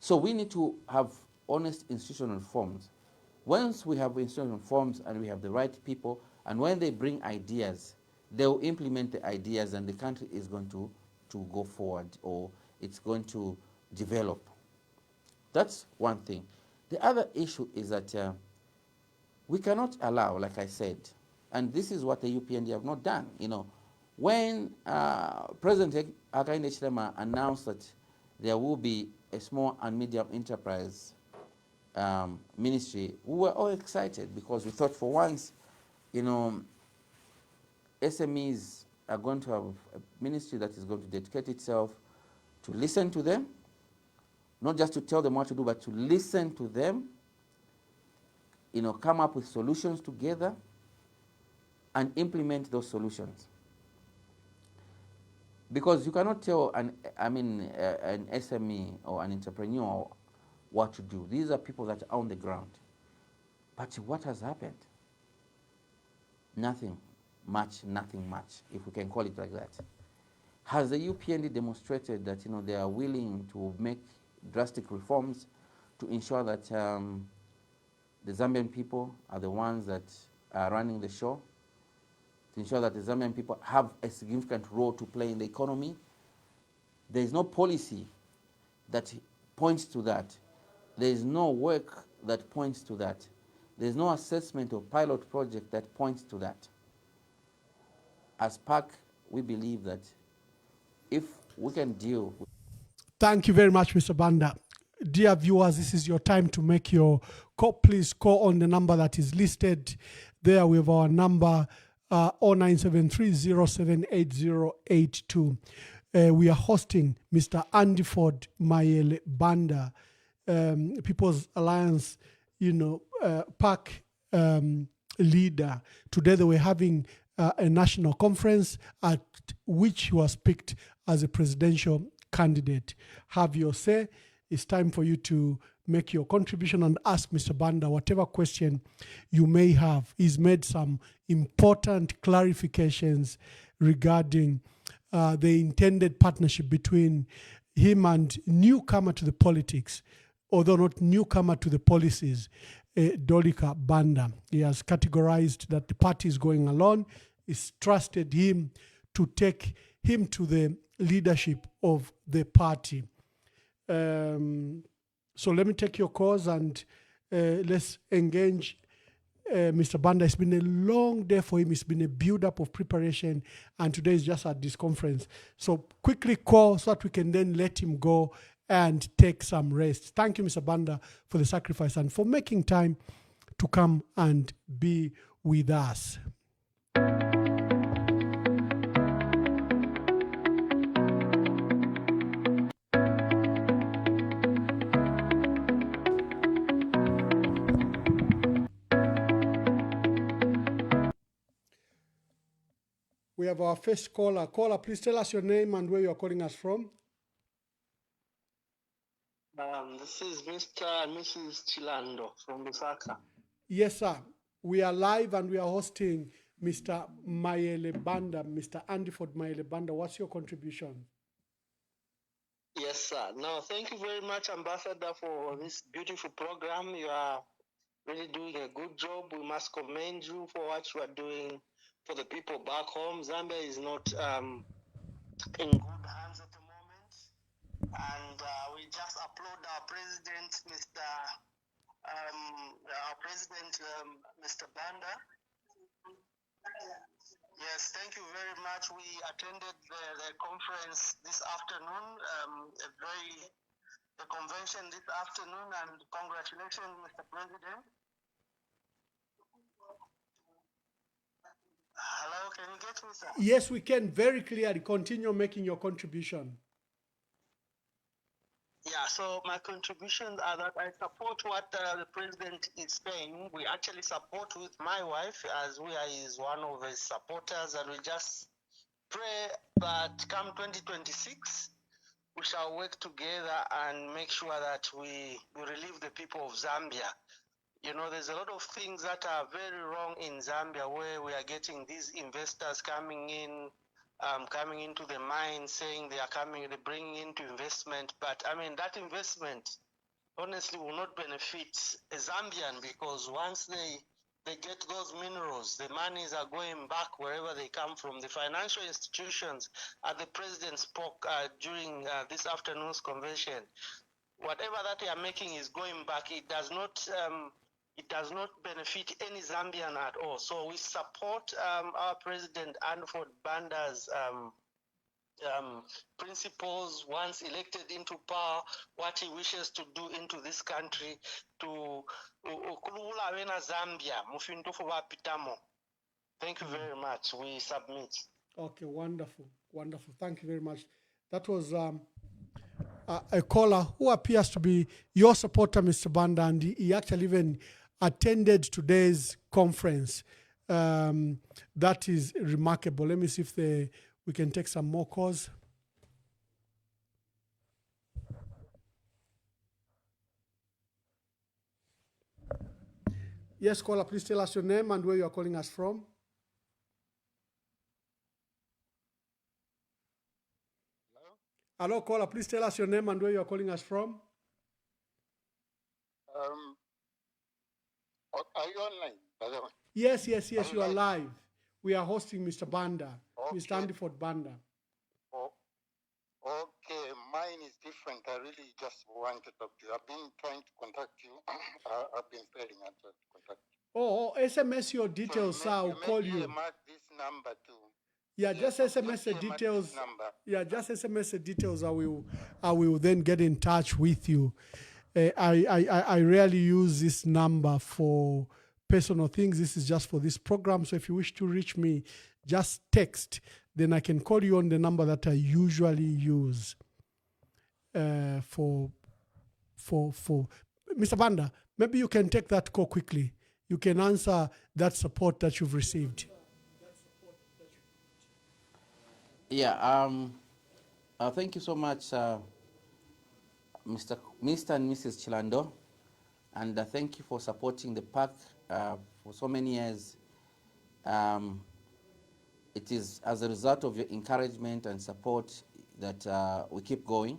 So we need to have honest institutional reforms. Once we have institutional reforms and we have the right people, and when they bring ideas, they will implement the ideas, and the country is going to go forward, or it's going to develop. That's one thing. The other issue is that we cannot allow, like I said, and this is what the UPND have not done. When President Hakainde Hichilema announced that there will be a small and medium enterprise ministry, we were all excited, because we thought for once, SMEs are going to have a ministry that is going to dedicate itself to listen to them, not just to tell them what to do, but to listen to them, come up with solutions together and implement those solutions. Because you cannot tell an SME or an entrepreneur what to do. These are people that are on the ground. But what has happened? Nothing much, if we can call it like that. Has the UPND demonstrated that they are willing to make drastic reforms to ensure that the Zambian people are the ones that are running the show, to ensure that the Zambian people have a significant role to play in the economy? There is no policy that points to that. There is no work that points to that. There is no assessment or pilot project that points to that. As PAC, we believe that if we can deal with... Thank you very much, Mr. Banda. Dear viewers, this is your time to make your call. Please call on the number that is listed there. We have our number 0973078082. we are hosting Mr. Andiford Mayele Banda, People's Alliance, PAC leader. Today they were having a national conference at which he was picked as a presidential candidate. Have your say. It's time for you to make your contribution and ask Mr. Banda whatever question you may have. He's made some important clarifications regarding the intended partnership between him and newcomer to the politics, although not newcomer to the policies, Dolika Banda. He has categorized that the party is going alone. He's trusted him to take him to the leadership of the party. So let me take your calls and let's engage Mr. Banda. It's been a long day for him. It's been a build-up of preparation, and today is just at this conference. So quickly call so that we can then let him go and take some rest. Thank you, Mr. Banda, for the sacrifice and for making time to come and be with us. We have our first caller. Caller, please tell us your name and where you are calling us from. This is Mr. and Mrs. Chilando from Lusaka. Yes, sir. We are live and we are hosting Mr. Mayele Banda, Mr. Andiford Mayele Banda. What's your contribution? Yes, sir. No, thank you very much, Ambassador, for this beautiful program. You are really doing a good job. We must commend you for what you are doing for the people back home. Zambia is not in good hands at the moment. And we just applaud our president, Mr. Mr. Banda. Yes, thank you very much. We attended the conference this afternoon, the convention this afternoon, and congratulations, Mr. President. Hello, can you get me, sir? Yes, we can. Very clearly. Continue making your contribution. Yeah, so my contributions are that I support what the president is saying. We actually support with my wife, as we is one of his supporters, and we just pray that come 2026, we shall work together and make sure that we relieve the people of Zambia. You know, there's a lot of things that are very wrong in Zambia, where we are getting these investors coming into the mine, saying they're bringing into investment. But I mean, that investment honestly will not benefit a Zambian, because once they get those minerals, the monies are going back wherever they come from. The financial institutions, as the president spoke during this afternoon's convention, whatever that they are making is going back. It does not benefit any Zambian at all. So we support our president Andiford Banda's principles once elected into power, what he wishes to do into this country to Zambia. Thank you very much. We submit. Okay, wonderful. Wonderful. Thank you very much. That was a caller who appears to be your supporter, Mr. Banda, and he actually even attended today's conference. That is remarkable. Let me see if we can take some more calls. Yes, caller, please tell us your name and where you are calling us from. Hello, caller, please tell us your name and where you are calling us from. Are you online, by the way? Yes, you are live. We are hosting Mr. Banda, okay. Mr. Andiford Banda. Oh, okay, mine is different. I really just want to talk to you. I've been trying to contact you. I've been failing at to contact you. Oh, SMS your details, sir. I'll call you. Mark this number too. Yeah, just SMS the details. Yeah, just SMS the details. I will then get in touch with you. I rarely use this number for personal things. This is just for this program. So if you wish to reach me, just text then I can call you on the number that I usually use for Mr. Banda. Maybe you can take that call quickly. You can answer that support that you've received. Yeah, thank you so much, Mr. and Mrs. Chilando, and thank you for supporting the park for so many years. It is as a result of your encouragement and support that we keep going.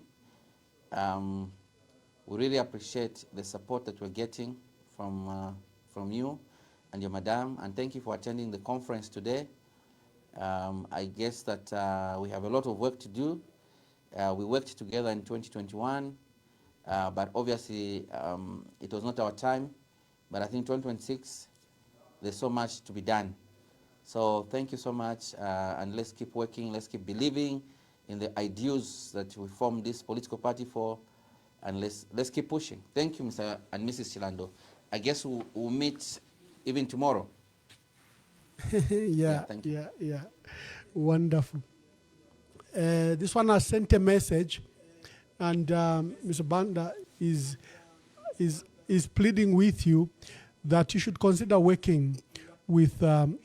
We really appreciate the support that we're getting from you and your madam, and thank you for attending the conference today. I guess that we have a lot of work to do. We worked together in 2021, but obviously it was not our time. But I think 2026, there's so much to be done. So thank you so much, and let's keep working, let's keep believing in the ideals that we formed this political party for, and let's keep pushing. Thank you, Mr. and Mrs. Chilando. I guess we'll meet even tomorrow. Yeah, thank you. yeah. Wonderful. This one has sent a message, and Mr. Banda is pleading with you that you should consider working with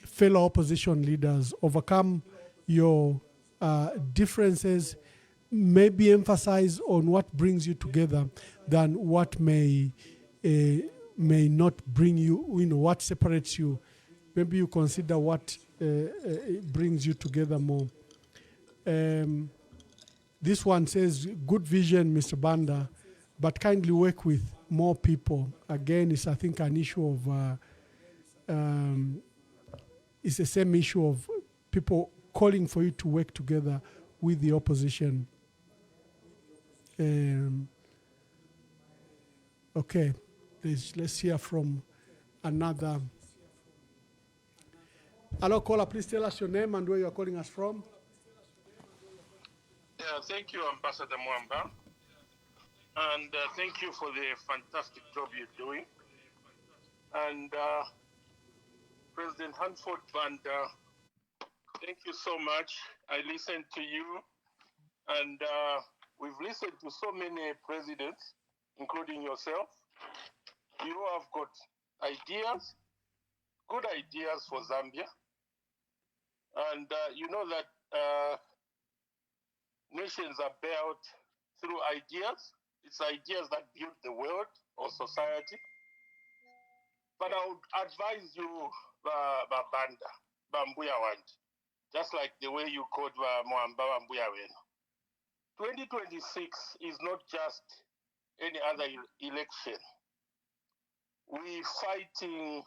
fellow opposition leaders, overcome your differences, maybe emphasize on what brings you together than what may not bring you, what separates you. Maybe you consider what brings you together more. This one says, good vision, Mr. Banda, but kindly work with more people. Again, it's, I think, an issue of, it's the same issue of people calling for you to work together with the opposition. Okay, let's hear from another. Hello, caller, please tell us your name and where you are calling us from. Yeah, thank you, Ambassador Mwamba. And thank you for the fantastic job you're doing. And President Hanford Banda, thank you so much. I listened to you, and we've listened to so many presidents, including yourself. You have got ideas, good ideas for Zambia. And you know that nations are built through ideas. It's ideas that build the world or society. But I would advise you, Banda, Bambuya want, just like the way you called Mwamba Bambuya. 2026 is not just any other election. We're fighting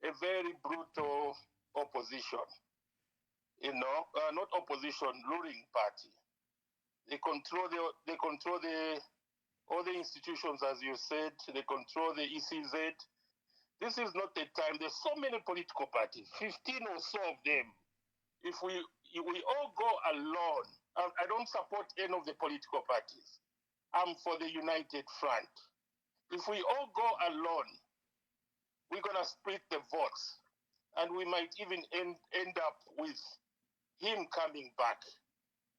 a very brutal opposition. Not opposition, ruling party. They control all the institutions, as you said. They control the ECZ. This is not the time. There's so many political parties, 15 or so of them. If we all go alone, I don't support any of the political parties. I'm for the United Front. If we all go alone, we're gonna split the votes, and we might even end up with him coming back.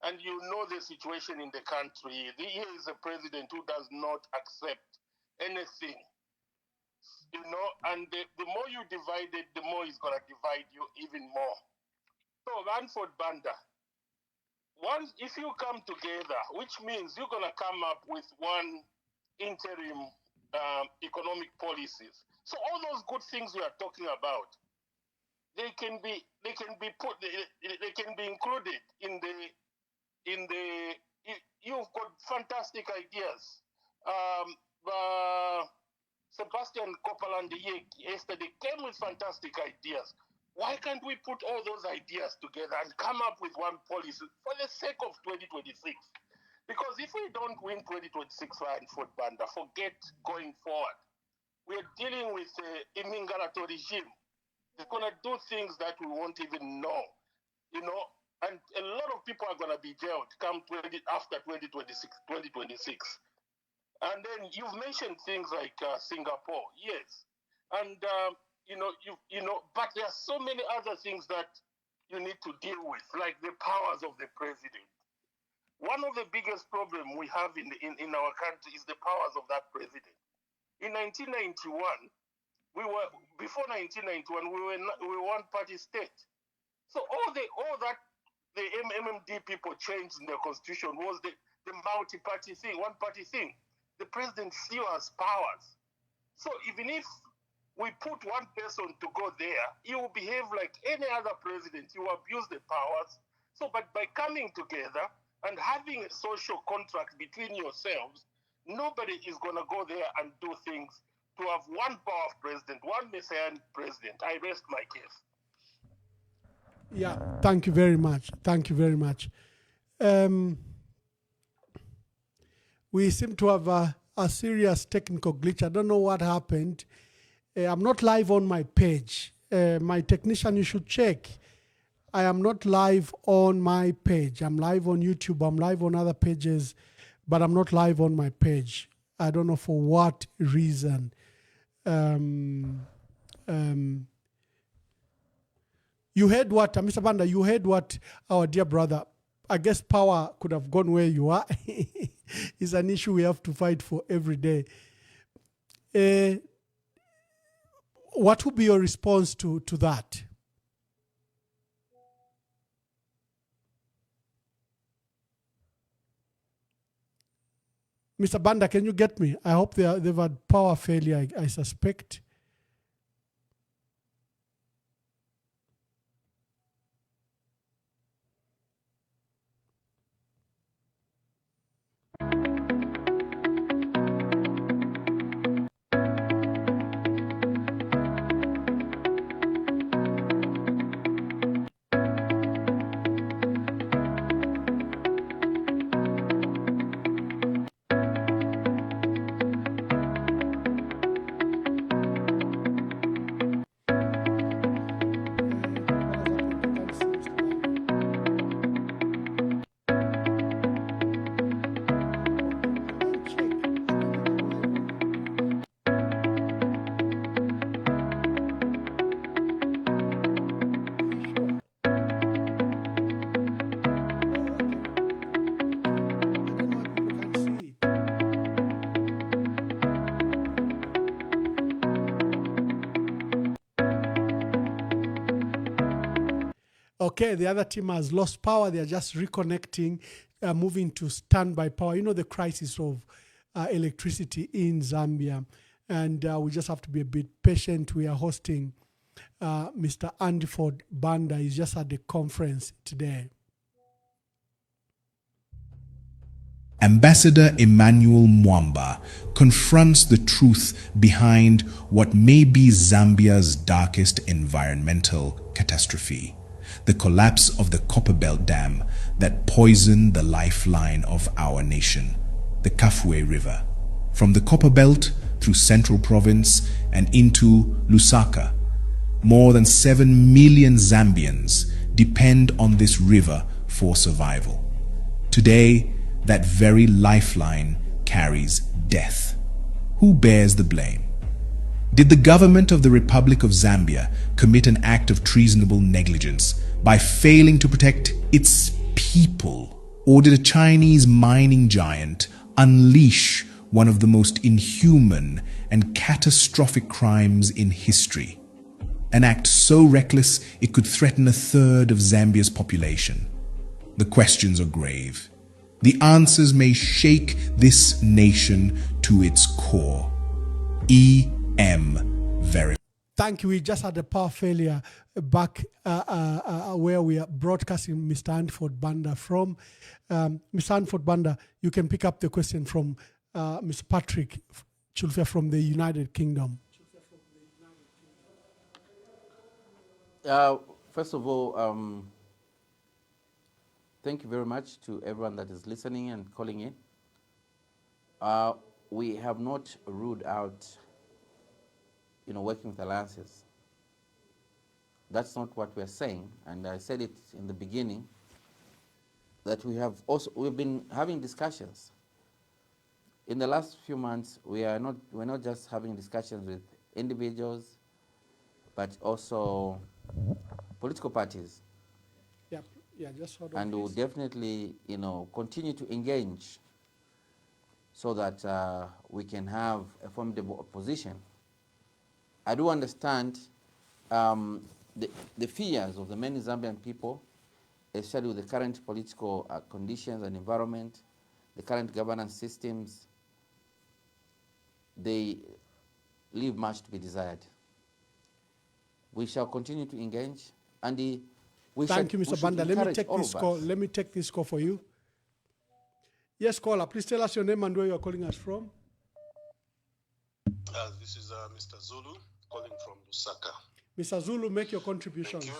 And you know the situation in the country. He is a president who does not accept anything. And the more you divide it, the more he's going to divide you even more. So, Ranford Banda, if you come together, which means you're going to come up with one interim economic policies. So all those good things we are talking about, they can be included in the. You've got fantastic ideas. Sebastian Copeland yesterday came with fantastic ideas. Why can't we put all those ideas together and come up with one policy for the sake of 2026? Because if we don't win 2026 for Banda, forget going forward. We're dealing with a Mingalato regime. They're going to do things that we won't even know, and a lot of people are going to be jailed after 2026. And then you've mentioned things like Singapore, yes. And, but there are so many other things that, you need to deal with, like the powers of the president. One of the biggest problems we have in our country is the powers of that president. In 1991, before 1991, we were one-party state. So all that the MMD people changed in the constitution was the multi-party thing, one-party thing. The president still has powers. So even if we put one person to go there, he will behave like any other president. You abuse the powers. So, but by coming together and having a social contract between yourselves, nobody is going to go there and do things to have one power president, one messianic president. I rest my case. Yeah, thank you very much. Thank you very much. We seem to have a serious technical glitch. I don't know what happened. I'm not live on my page. My technician, you should check. I am not live on my page. I'm live on YouTube. I'm live on other pages, but I'm not live on my page. I don't know for what reason. You heard what, Mr. Banda, you heard what our dear brother, I guess power could have gone where you are. It's an issue we have to fight for every day. What would be your response to that? Mr. Banda, can you get me? I hope they've had power failure, I suspect. Okay, the other team has lost power. They are just reconnecting, moving to standby power. You know the crisis of electricity in Zambia. And we just have to be a bit patient. We are hosting Mr. Andiford Banda. He's just at the conference today. Ambassador Emmanuel Mwamba confronts the truth behind what may be Zambia's darkest environmental catastrophe, the collapse of the Copperbelt Dam that poisoned the lifeline of our nation, the Kafue River. From the Copperbelt through Central Province and into Lusaka, more than 7 million Zambians depend on this river for survival. Today, that very lifeline carries death. Who bears the blame? Did the government of the Republic of Zambia commit an act of treasonable negligence by failing to protect its people? Or did a Chinese mining giant unleash one of the most inhuman and catastrophic crimes in history? An act so reckless it could threaten a third of Zambia's population. The questions are grave. The answers may shake this nation to its core. EM Verified. Thank you. We just had a power failure back where we are broadcasting Mr. Andiford Banda from. Mr. Andiford Banda, you can pick up the question from Mr. Patrick Chulfia from the United Kingdom. First of all, thank you very much to everyone that is listening and calling in. We have not ruled out, working with alliances. That's not what we're saying, and I said it in the beginning that we've been having discussions. In the last few months, we're not just having discussions with individuals, but also political parties Yeah, just hold on, and we'll please. definitely, continue to engage so that we can have a formidable opposition. I do understand the fears of the many Zambian people, especially with the current political conditions and environment, the current governance systems. They leave much to be desired. We shall continue to engage, and Thank you, Mr. Banda. Let me take this call. Let me take this call for you. Yes, caller, please tell us your name and where you are calling us from. This is Mr. Zulu calling from Lusaka. Mr. Zulu, make your contribution. Thank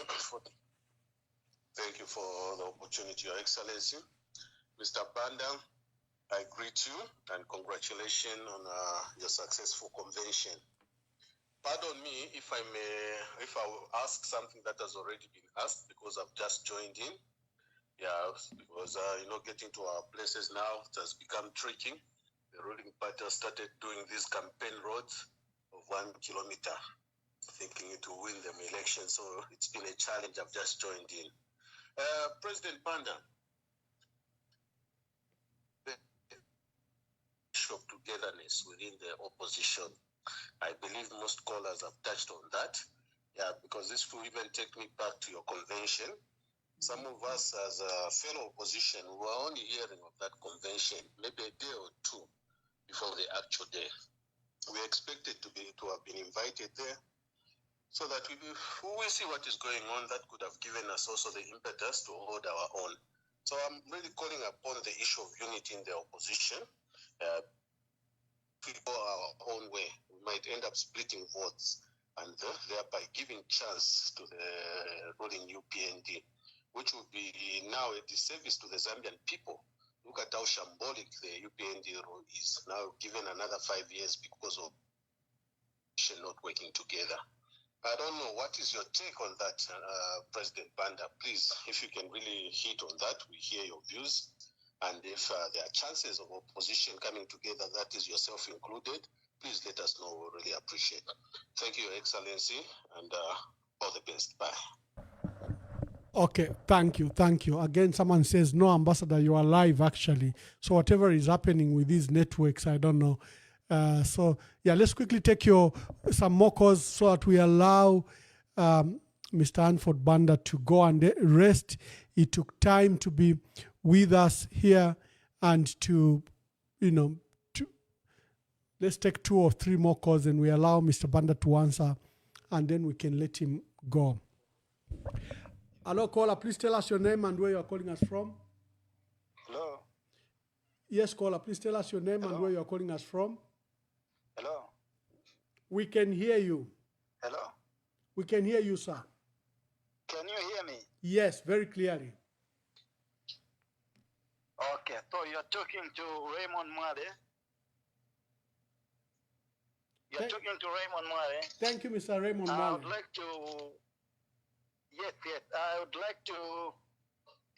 you for the opportunity, Your Excellency. Mr. Banda, I greet you and congratulations on your successful convention. Pardon me if I will ask something that has already been asked because I've just joined in. Yeah, because getting to our places now, it has become tricky. The ruling party has started doing these campaign roads of 1 kilometer, thinking it will win them election. So it's been a challenge. I've just joined in. President Banda, the issue of togetherness within the opposition, I believe most callers have touched on that. Yeah, because this will even take me back to your convention. Some of us as a fellow opposition were only hearing of that convention maybe a day or two before the actual day. We expected to have been invited there so that we will see what is going on. That could have given us also the impetus to hold our own. So I'm really calling upon the issue of unity in the opposition. If we go our own way, we might end up splitting votes and thereby giving chance to the ruling UPND, which would be now a disservice to the Zambian people. Look at how shambolic the UPND rule is now, given another 5 years because of not working together. I don't know, what is your take on that, President Banda? Please, if you can really hit on that, we hear your views. And if there are chances of opposition coming together, that is yourself included, please let us know. We really appreciate it. Thank you, Your Excellency, and all the best. Bye. Okay, thank you. Again, someone says, no, Ambassador, you are live, actually. So whatever is happening with these networks, I don't know. So, yeah, let's quickly take some more calls so that we allow Mr. Hanford Banda to go and rest. It took time to be with us here and let's take 2 or 3 more calls and we allow Mr. Banda to answer and then we can let him go. Hello, caller, please tell us your name and where you are calling us from. Hello. Yes, caller, please tell us your name and where you are calling us from. Hello. We can hear you. Hello. We can hear you, sir. Can you hear me? Yes, very clearly. Okay, so you're talking to Raymond Mwade. You're talking to Raymond Mwade. Thank you, Mr. Raymond Mwade. I would like to, I would like to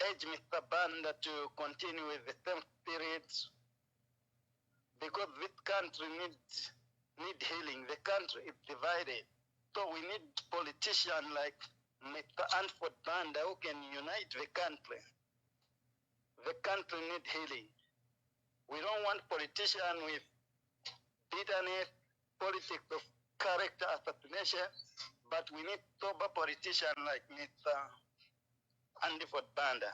urge Mr. Banda to continue with the same spirit because this country needs healing. The country is divided. So we need politicians like Mr. Hanford Banda who can unite the country. The country needs healing. We don't want politicians with bitterness, politics of character assassination, but we need sober politicians like Mr. Hanford Banda.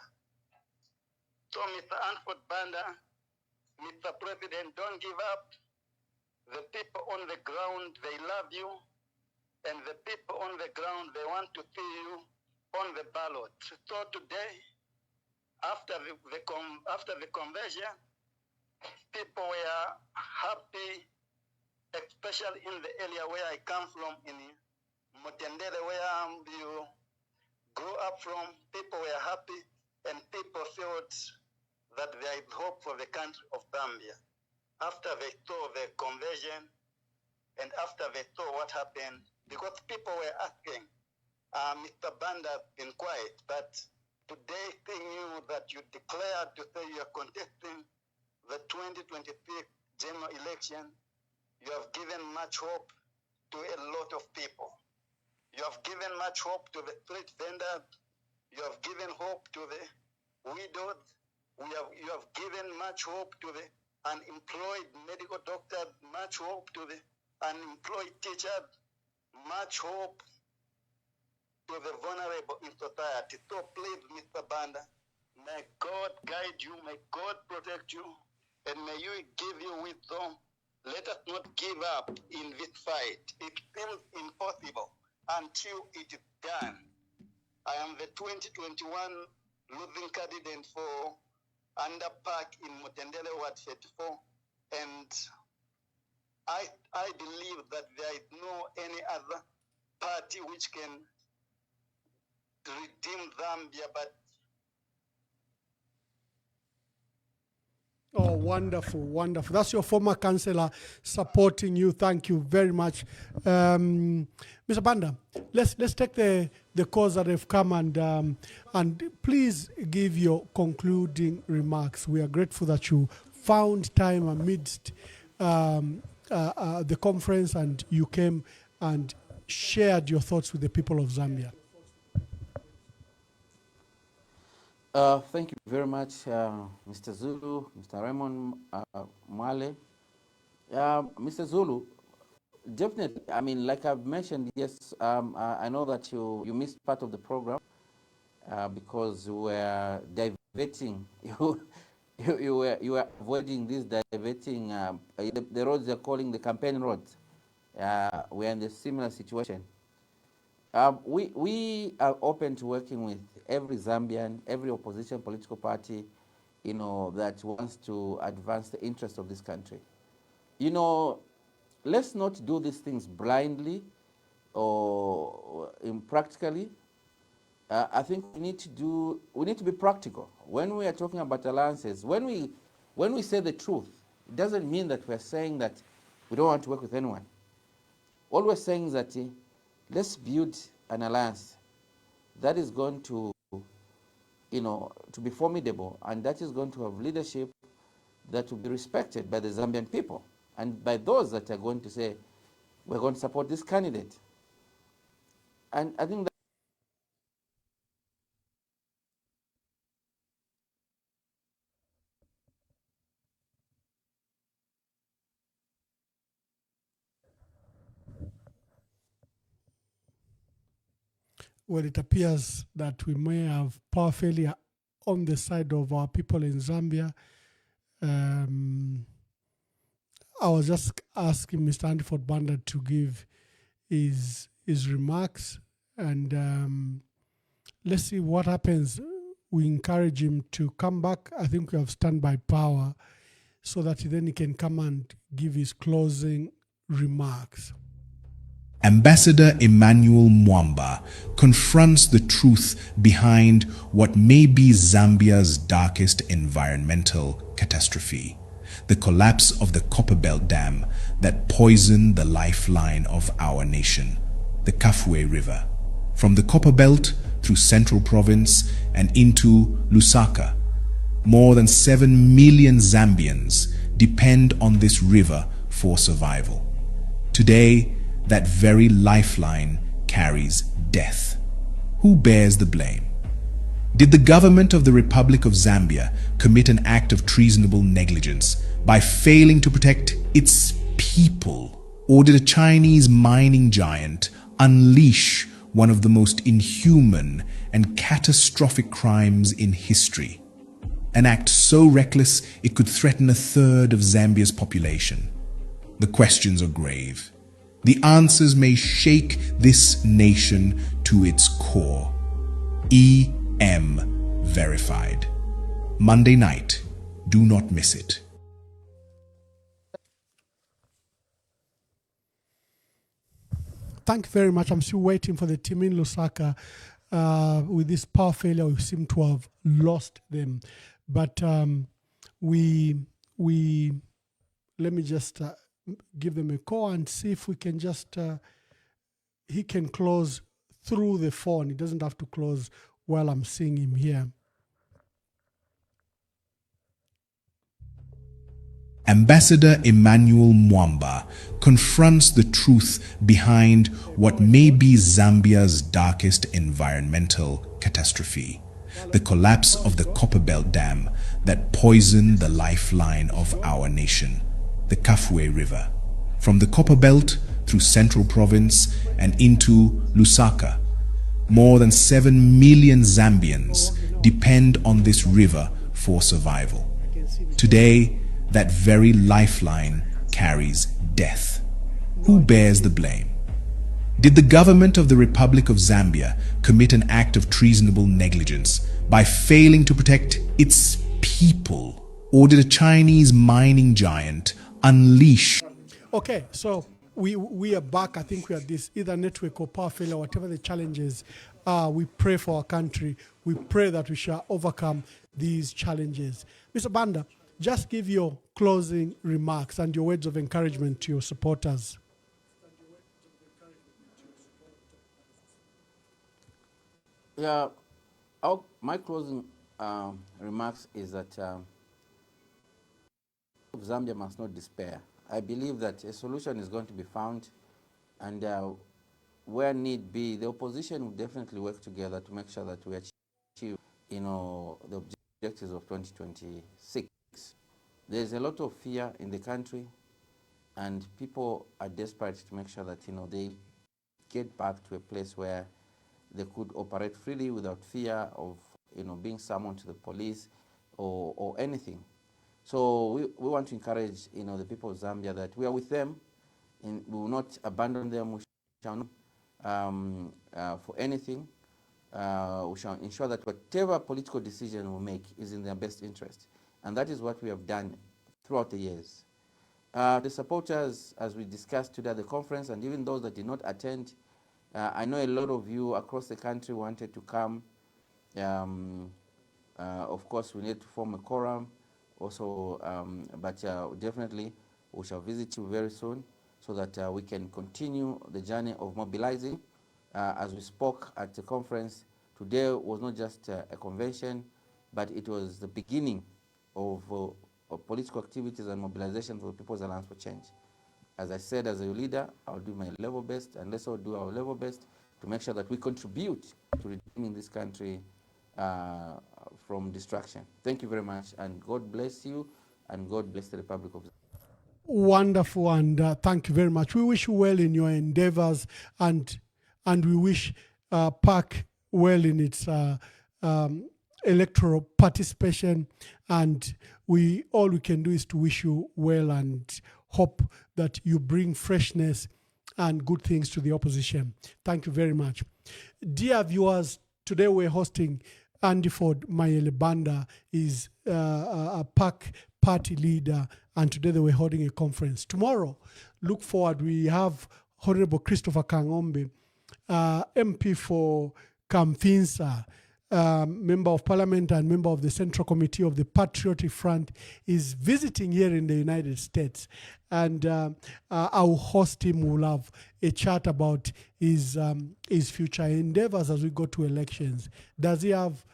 So Mr. Hanford Banda, Mr. President, don't give up. The people on the ground, they love you. And the people on the ground, they want to see you on the ballot. So today, after the convention, people were happy, especially in the area where I come from, in Mutendere, where you grew up from. People were happy, and people felt that there is hope for the country of Zambia. After they saw the convention, and after they saw what happened, because people were asking, Mr. Banda been quiet, but today seeing you that you declared to say you are contesting the 2026 general election, you have given much hope to a lot of people. You have given much hope to the street vendors. You have given hope to the widowed. You have given much hope to the unemployed medical doctors, much hope to the unemployed teachers, much hope to the vulnerable in society. So please, Mr. Banda, may God guide you, may God protect you, and may you give you wisdom. Let us not give up in this fight. It seems impossible until it is done. I am the 2021 losing candidate for Under Park in Mutendele Ward 34, and I believe that there is no any other party which can redeem Zambia, but Oh, wonderful, wonderful. That's your former councillor supporting you. Thank you very much. Mr. Banda, let's take the calls that have come and please give your concluding remarks. We are grateful that you found time amidst the conference and you came and shared your thoughts with the people of Zambia. Thank you very much, Mr. Zulu, Mr. Raymond Mwale. Mr. Zulu, definitely, I mean, like I've mentioned, yes, I know that you missed part of the program because you were diverting, you were avoiding this diverting, the roads they're calling the campaign roads. We're in a similar situation. We are open to working with every Zambian, every opposition political party, that wants to advance the interests of this country. Let's not do these things blindly or impractically. I think we need to be practical. When we are talking about alliances, when we say the truth, it doesn't mean that we're saying that we don't want to work with anyone. All we're saying is that let's build an alliance that is going to, to be formidable, and that is going to have leadership that will be respected by the Zambian people and by those that are going to say, we're going to support this candidate. And I think that Well, it appears that we may have power failure on the side of our people in Zambia. I was just asking Mr. Andiford Banda to give his remarks, and let's see what happens. We encourage him to come back. I think we have standby power so that then he can come and give his closing remarks. Ambassador Emmanuel Mwamba confronts the truth behind what may be Zambia's darkest environmental catastrophe, the collapse of the Copperbelt Dam that poisoned the lifeline of our nation, the Kafue River. From the Copperbelt through Central Province and into Lusaka, more than 7 million Zambians depend on this river for survival. Today, that very lifeline carries death. Who bears the blame? Did the government of the Republic of Zambia commit an act of treasonable negligence by failing to protect its people? Or did a Chinese mining giant unleash one of the most inhuman and catastrophic crimes in history? An act so reckless it could threaten a third of Zambia's population. The questions are grave. The answers may shake this nation to its core. EM Verified. Monday night. Do not miss it. Thank you very much. I'm still waiting for the team in Lusaka. With this power failure, we seem to have lost them. But let me just give them a call and see if we can just, he can close through the phone. He doesn't have to close while I'm seeing him here. Ambassador Emmanuel Mwamba confronts the truth behind what may be Zambia's darkest environmental catastrophe, the collapse of the Copperbelt Dam that poisoned the lifeline of our nation, the Kafue River. From the Copperbelt through Central Province and into Lusaka, more than 7 million Zambians depend on this river for survival. Today, that very lifeline carries death. Who bears the blame? Did the government of the Republic of Zambia commit an act of treasonable negligence by failing to protect its people? Or did a Chinese mining giant unleash? Okay, so we are back. I think we are this either network or power failure, whatever the challenges are. We pray for our country. We pray that we shall overcome these challenges. Mr. Banda, just give your closing remarks and your words of encouragement to your supporters. Yeah, my closing remarks is that Zambia must not despair. I believe that a solution is going to be found, and where need be, the opposition will definitely work together to make sure that we achieve, the objectives of 2026. There's a lot of fear in the country, and people are desperate to make sure that they get back to a place where they could operate freely without fear of being summoned to the police or anything. So we want to encourage the people of Zambia that we are with them, and we will not abandon them. We shall not for anything. We shall ensure that whatever political decision we make is in their best interest. And that is what we have done throughout the years. The supporters, as we discussed today at the conference, and even those that did not attend, I know a lot of you across the country wanted to come. Of course, we need to form a quorum also, but definitely we shall visit you very soon so that we can continue the journey of mobilizing. As we spoke at the conference, today was not just a convention, but it was the beginning of political activities and mobilization for the People's Alliance for Change. As I said, as a leader, I'll do my level best, and let's all do our level best to make sure that we contribute to redeeming this country from destruction. Thank you very much, and God bless you, and God bless the Republic of Zambia. Wonderful, and thank you very much. We wish you well in your endeavors, and we wish PAC well in its electoral participation, and all we can do is to wish you well and hope that you bring freshness and good things to the opposition. Thank you very much. Dear viewers, today we're hosting Andy Ford Mayele Banda, is a PAC party leader, and today they were holding a conference. Tomorrow, look forward, we have Honorable Christopher Kangombe, MP for Kamfinsa, Member of Parliament and member of the Central Committee of the Patriotic Front, is visiting here in the United States. And I'll host him. We'll have a chat about his future endeavors as we go to elections. Does he have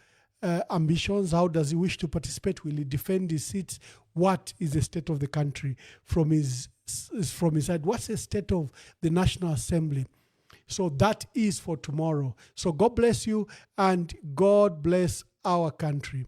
ambitions? How does he wish to participate? Will he defend his seats? What is the state of the country from his side? What's the state of the National Assembly? So that is for tomorrow. So God bless you, and God bless our country.